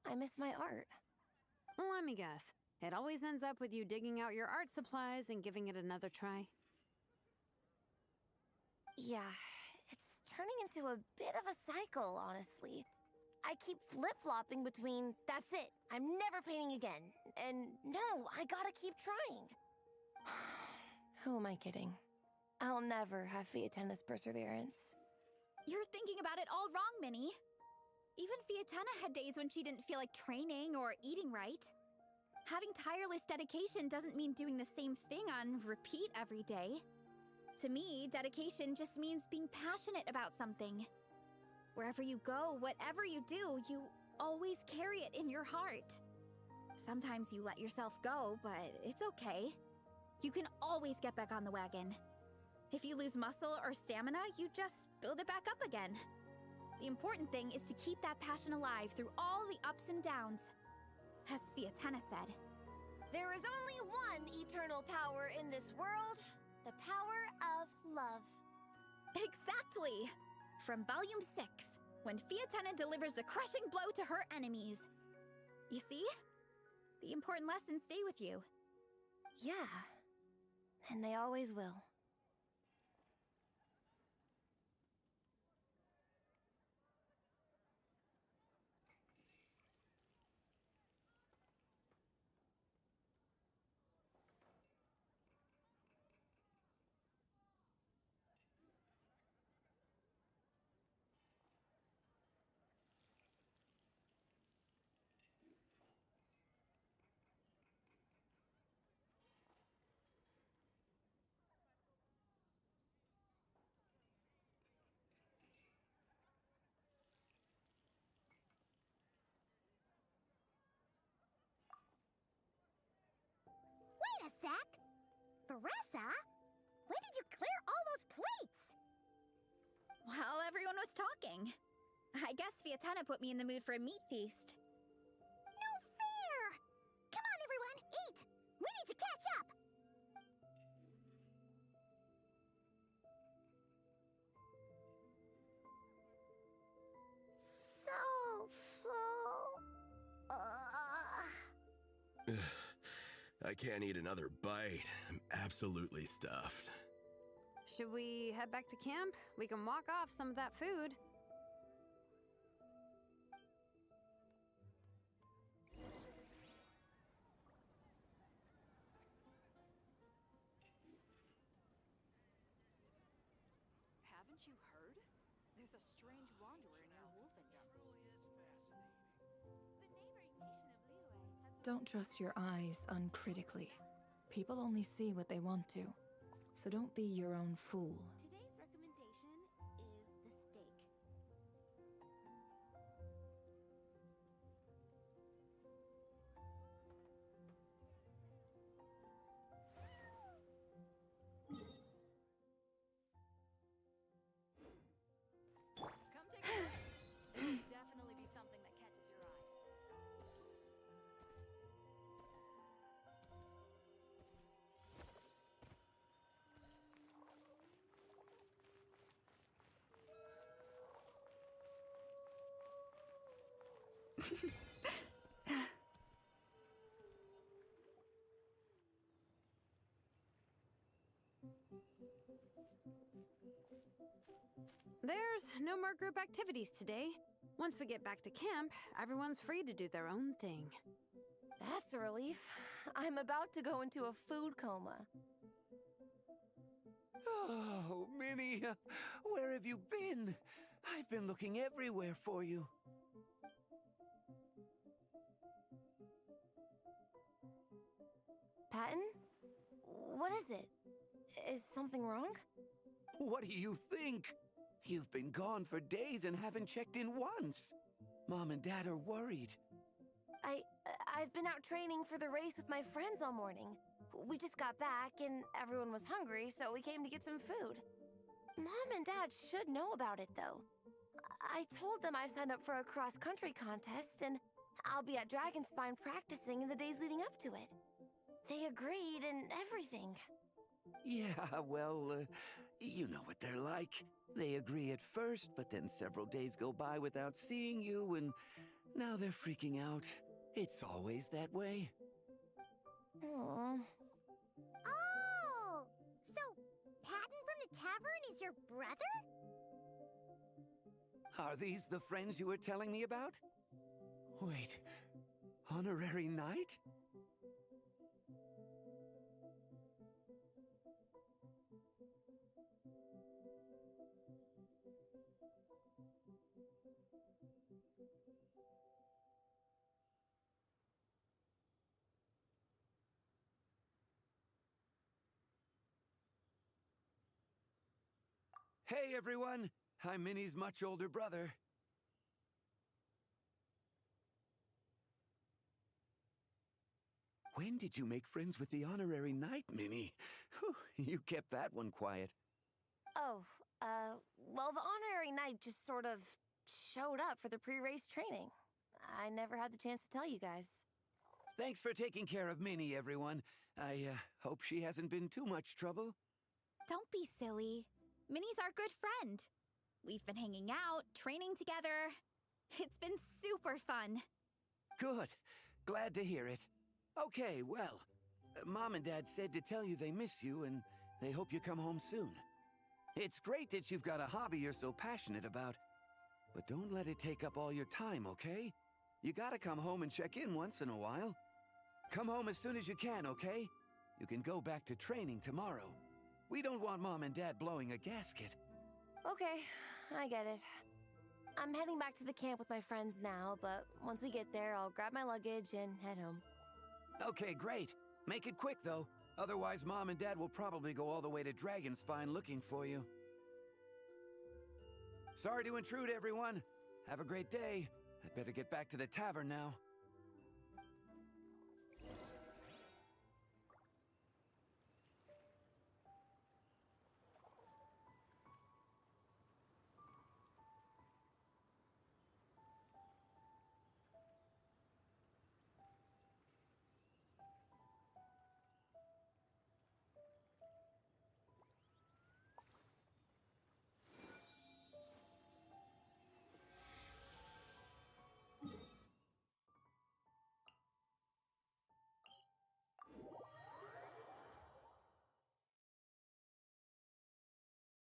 I miss my art. Let me guess. It always ends up with you digging out your art supplies and giving it another try. Yeah, it's turning into a bit of a cycle, honestly. I keep flip-flopping between, that's it, I'm never painting again, and no, I gotta keep trying. Who am I kidding? I'll never have Fiatenna's perseverance. You're thinking about it all wrong, Minnie. Even Fiatenna had days when she didn't feel like training or eating right. Having tireless dedication doesn't mean doing the same thing on repeat every day. To me, dedication just means being passionate about something. Wherever you go, whatever you do, you always carry it in your heart. Sometimes you let yourself go, but it's okay. You can always get back on the wagon. If you lose muscle or stamina, you just build it back up again. The important thing is to keep that passion alive through all the ups and downs. As Fiatenna said, there is only one eternal power in this world, the power of love. Exactly! From Volume 6, when Fiatenna delivers the crushing blow to her enemies. You see? The important lessons stay with you. Yeah, and they always will. Wait a sec! Veressa? When did you clear all those plates? While everyone was talking. I guess Fiatenna put me in the mood for a meat feast. No fair! Come on, everyone, eat! We need to catch up! So full. I can't eat another bite. I'm absolutely stuffed. Should we head back to camp? We can walk off some of that food. Haven't you heard? There's a strange wanderer near Wolfenshire. Don't trust your eyes uncritically. People only see what they want to, so don't be your own fool. Today's recommendation is the steak. Come take a look. There will definitely be something that catches your eye. There's no more group activities today. Once we get back to camp, everyone's free to do their own thing. That's a relief. I'm about to go into a food coma. Oh, Minnie, where have you been? I've been looking everywhere for you. Patton? What is it? Is something wrong? What do you think? You've been gone for days and haven't checked in once. Mom and Dad are worried. I've been out training for the race with my friends all morning. We just got back and everyone was hungry, so we came to get some food. Mom and Dad should know about it, though. I told them I signed up for a cross-country contest and I'll be at Dragonspine practicing in the days leading up to it. They agreed and everything. Yeah, well, you know what they're like. They agree at first, but then several days go by without seeing you, and now they're freaking out. It's always that way. Oh! So, Patton from the tavern is your brother? Are these the friends you were telling me about? Wait, honorary knight? Hey everyone, I'm Minnie's much older brother. When did you make friends with the honorary knight, Minnie? Whew, you kept that one quiet. Oh, well, the honorary knight just sort of showed up for the pre-race training. I never had the chance to tell you guys. Thanks for taking care of Minnie, everyone. I hope she hasn't been too much trouble. Don't be silly. Minnie's our good friend. We've been hanging out, training together. It's been super fun. Good. Glad to hear it. Okay, well, Mom and Dad said to tell you they miss you and they hope you come home soon. It's great that you've got a hobby you're so passionate about, but don't let it take up all your time, okay? You gotta come home and check in once in a while. Come home as soon as you can, okay? You can go back to training tomorrow. We don't want Mom and Dad blowing a gasket. Okay, I get it. I'm heading back to the camp with my friends now, but once we get there, I'll grab my luggage and head home. Okay, great. Make it quick, though. Otherwise, Mom and Dad will probably go all the way to Dragonspine looking for you. Sorry to intrude, everyone. Have a great day. I'd better get back to the tavern now.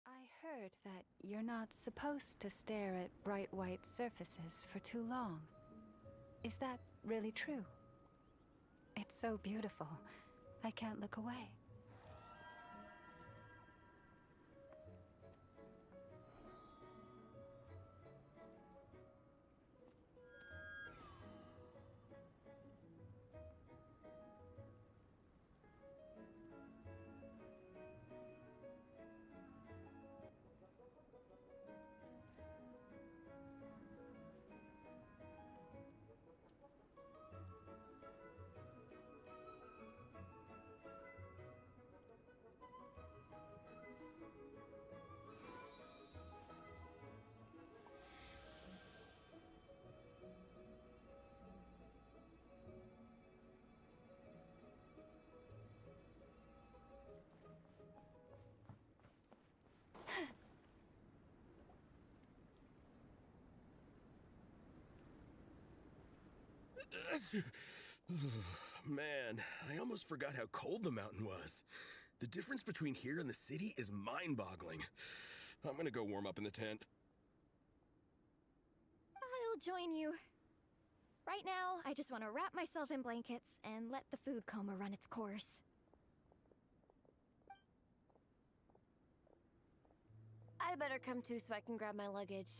I heard that you're not supposed to stare at bright white surfaces for too long. Is that really true? It's so beautiful. I can't look away. Man, I almost forgot how cold the mountain was. The difference between here and the city is mind-boggling. I'm gonna go warm up in the tent. I'll join you. Right now, I just want to wrap myself in blankets and let the food coma run its course. I'd better come too so I can grab my luggage.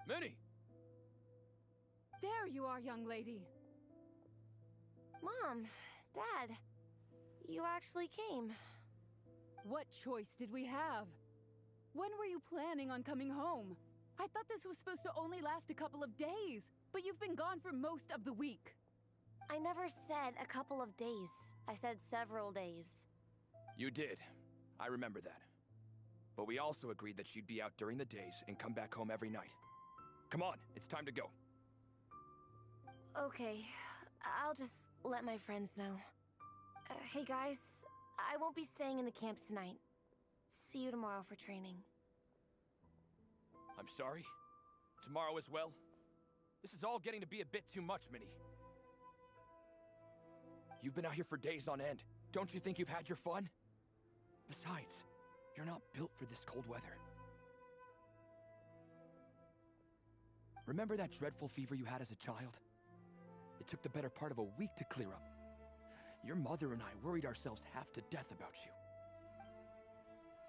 Minnie! There you are, young lady. Mom, Dad, you actually came. What choice did we have? When were you planning on coming home? I thought this was supposed to only last a couple of days, but you've been gone for most of the week. I never said a couple of days. I said several days. You did. I remember that. But we also agreed that she'd be out during the days and come back home every night. Come on, it's time to go. Okay, I'll just let my friends know. Hey guys, I won't be staying in the camp tonight. See you tomorrow for training. I'm sorry. Tomorrow as well? This is all getting to be a bit too much, Minnie. You've been out here for days on end. Don't you think you've had your fun? Besides, you're not built for this cold weather. Remember that dreadful fever you had as a child? It took the better part of a week to clear up. Your mother and I worried ourselves half to death about you.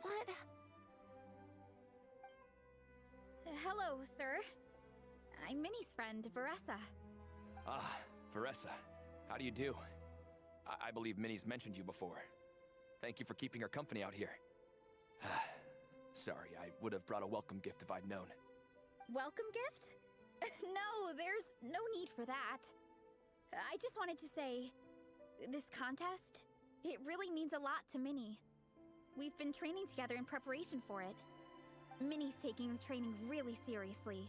What? Hello, sir. I'm Minnie's friend, Veressa. Ah, Veressa. How do you do? I believe Minnie's mentioned you before. Thank you for keeping her company out here. Sorry, I would have brought a welcome gift if I'd known. Welcome gift? No, there's no need for that. I just wanted to say, this contest, it really means a lot to Minnie. We've been training together in preparation for it. Minnie's taking the training really seriously.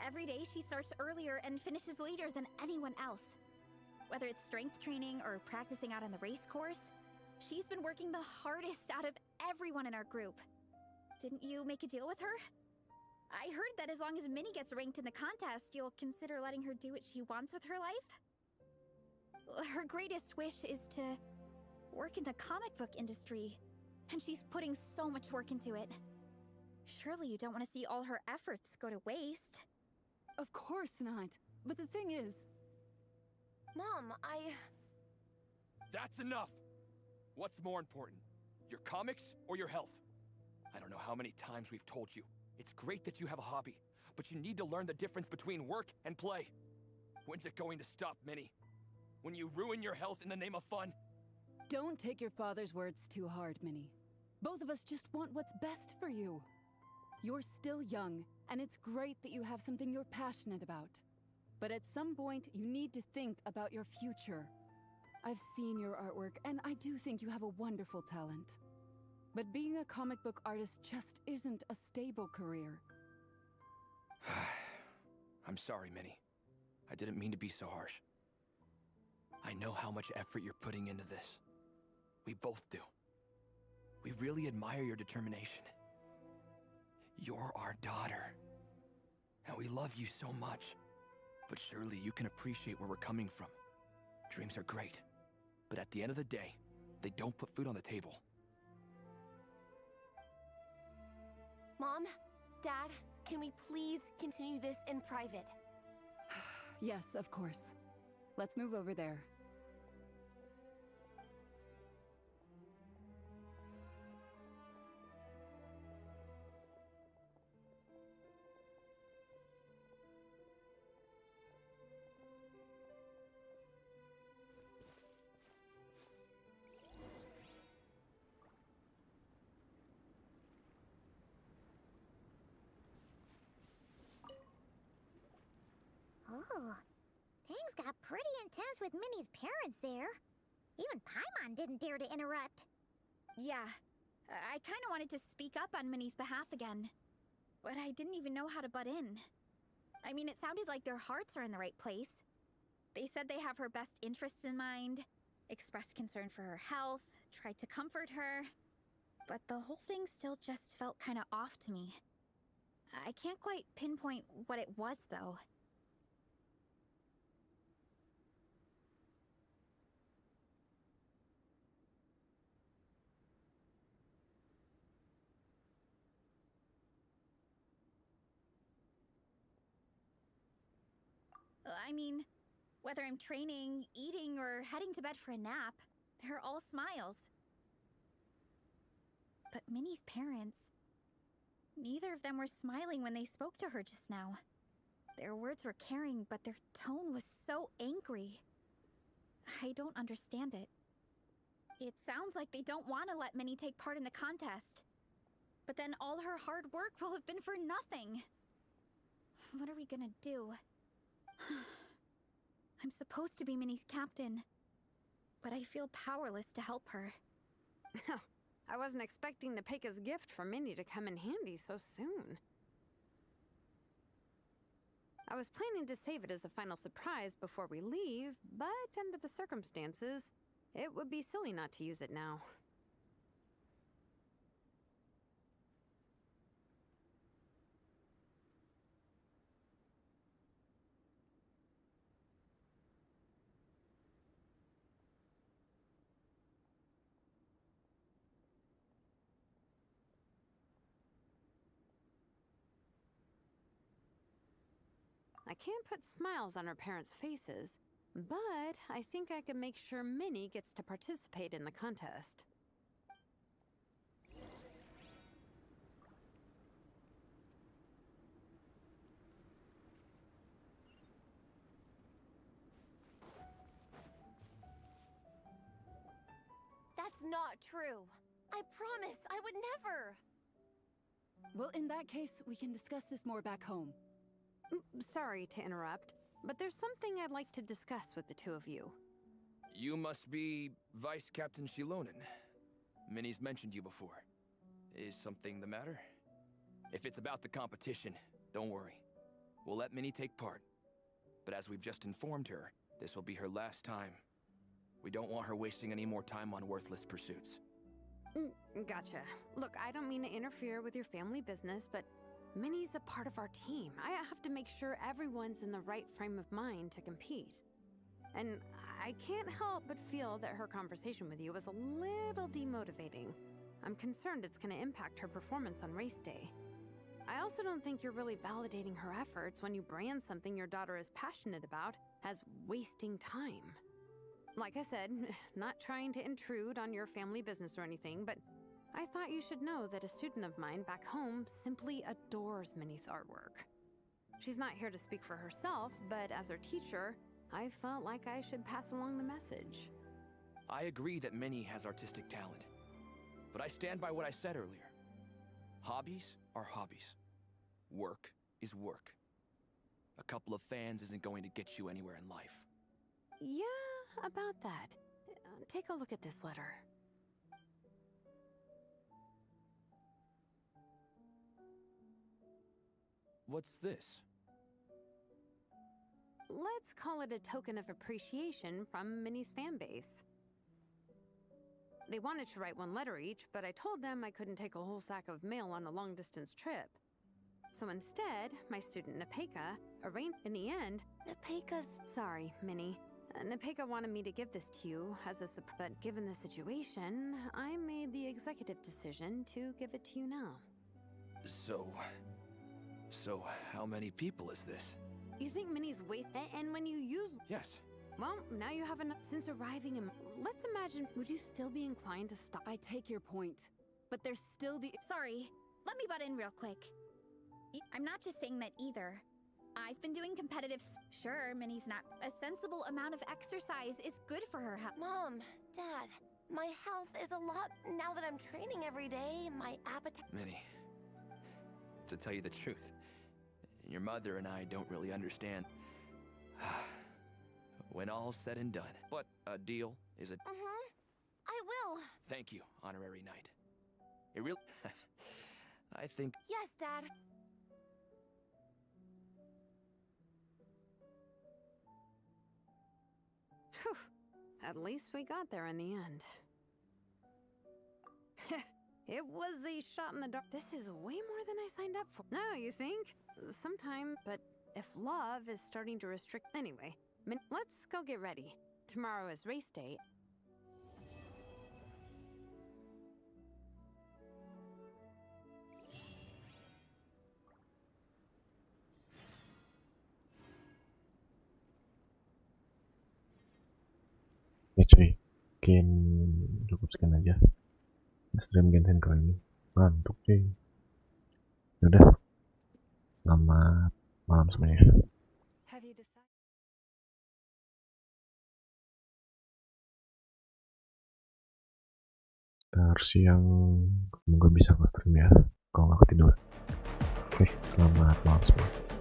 Every day she starts earlier and finishes later than anyone else. Whether it's strength training or practicing out on the race course, she's been working the hardest out of everyone in our group. Didn't you make a deal with her? I heard that as long as Minnie gets ranked in the contest, you'll consider letting her do what she wants with her life? Her greatest wish is to work in the comic book industry, and she's putting so much work into it. Surely you don't want to see all her efforts go to waste. Of course not. But the thing is... Mom, That's enough! What's more important? Your comics or your health? I don't know how many times we've told you. It's great that you have a hobby, but you need to learn the difference between work and play. When's it going to stop, Minnie? When you ruin your health in the name of fun? Don't take your father's words too hard, Minnie. Both of us just want what's best for you. You're still young, and it's great that you have something you're passionate about. But at some point, you need to think about your future. I've seen your artwork, and I do think you have a wonderful talent. But being a comic book artist just isn't a stable career. I'm sorry, Minnie. I didn't mean to be so harsh. I know how much effort you're putting into this. We both do. We really admire your determination. You're our daughter. And we love you so much. But surely you can appreciate where we're coming from. Dreams are great. But at the end of the day, they don't put food on the table. Mom, Dad, can we please continue this in private? Yes, of course. Let's move over there. Oh, things got pretty intense with Minnie's parents there. Even Paimon didn't dare to interrupt. Yeah, I kind of wanted to speak up on Minnie's behalf again, but I didn't even know how to butt in. I mean, it sounded like their hearts are in the right place. They said they have her best interests in mind, expressed concern for her health, tried to comfort her, but the whole thing still just felt kind of off to me. I can't quite pinpoint what it was, though. I mean, whether I'm training, eating, or heading to bed for a nap, they're all smiles. But Minnie's parents, neither of them were smiling when they spoke to her just now. Their words were caring, but their tone was so angry. I don't understand it. It sounds like they don't want to let Minnie take part in the contest. But then all her hard work will have been for nothing. What are we gonna do? I'm supposed to be Minnie's captain, but I feel powerless to help her. I wasn't expecting Nepeka's gift from Minnie to come in handy so soon. I was planning to save it as a final surprise before we leave, but under the circumstances, it would be silly not to use it now. I can't put smiles on her parents' faces, but I think I can make sure Minnie gets to participate in the contest. That's not true. I promise I would never. Well, in that case, we can discuss this more back home. Sorry to interrupt, but there's something I'd like to discuss with the two of you. You must be Vice Captain Shilonen. Minnie's mentioned you before. Is something the matter? If it's about the competition, don't worry. We'll let Minnie take part. But as we've just informed her, this will be her last time. We don't want her wasting any more time on worthless pursuits. Gotcha. Look, I don't mean to interfere with your family business, but Minnie's a part of our team. I have to make sure everyone's in the right frame of mind to compete. And I can't help but feel that her conversation with you was a little demotivating. I'm concerned it's going to impact her performance on race day. I also don't think you're really validating her efforts when you brand something your daughter is passionate about as wasting time. Like I said, not trying to intrude on your family business or anything, but I thought you should know that a student of mine back home simply adores Minnie's artwork. She's not here to speak for herself, but as her teacher, I felt like I should pass along the message. I agree that Minnie has artistic talent, but I stand by what I said earlier. Hobbies are hobbies. Work is work. A couple of fans isn't going to get you anywhere in life. Yeah, about that. Take a look at this letter. What's this? Let's call it a token of appreciation from Minnie's fan base. They wanted to write one letter each, but I told them I couldn't take a whole sack of mail on a long-distance trip. So instead, my student Nepeka arranged in the end. Sorry, Minnie. Nepeka wanted me to give this to you as a surprise, but given the situation, I made the executive decision to give it to you now. So how many people is this? You think Minnie's and when you use... Yes. Well, now you have enough. Since arriving in... Let's imagine, would you still be inclined to stop? I take your point, but there's still the... Sorry, let me butt in real quick. I'm not just saying that either. I've been doing competitive... Sure, Minnie's not... A sensible amount of exercise is good for her health. Mom, Dad, my health is a lot... Now that I'm training every day, my appetite... Minnie, to tell you the truth, your mother and I don't really understand when all's said and done. But a deal is a... I will. Thank you, Honorary Knight. It really... I think... Yes, Dad. Whew. At least we got there in the end. It was a shot in the dark. This is way more than I signed up for. No, you think? Sometime, but if love is starting to restrict... Anyway, let's go get ready. Tomorrow is race day. Ya cuy, mungkin cukup sekian aja stream Genshin kali ini. Ngantuk cuy. Yaudah, selamat malam semuanya. Siang, semoga bisa nge-stream ya, kalau nggak ketidur. Oke, selamat malam semuanya.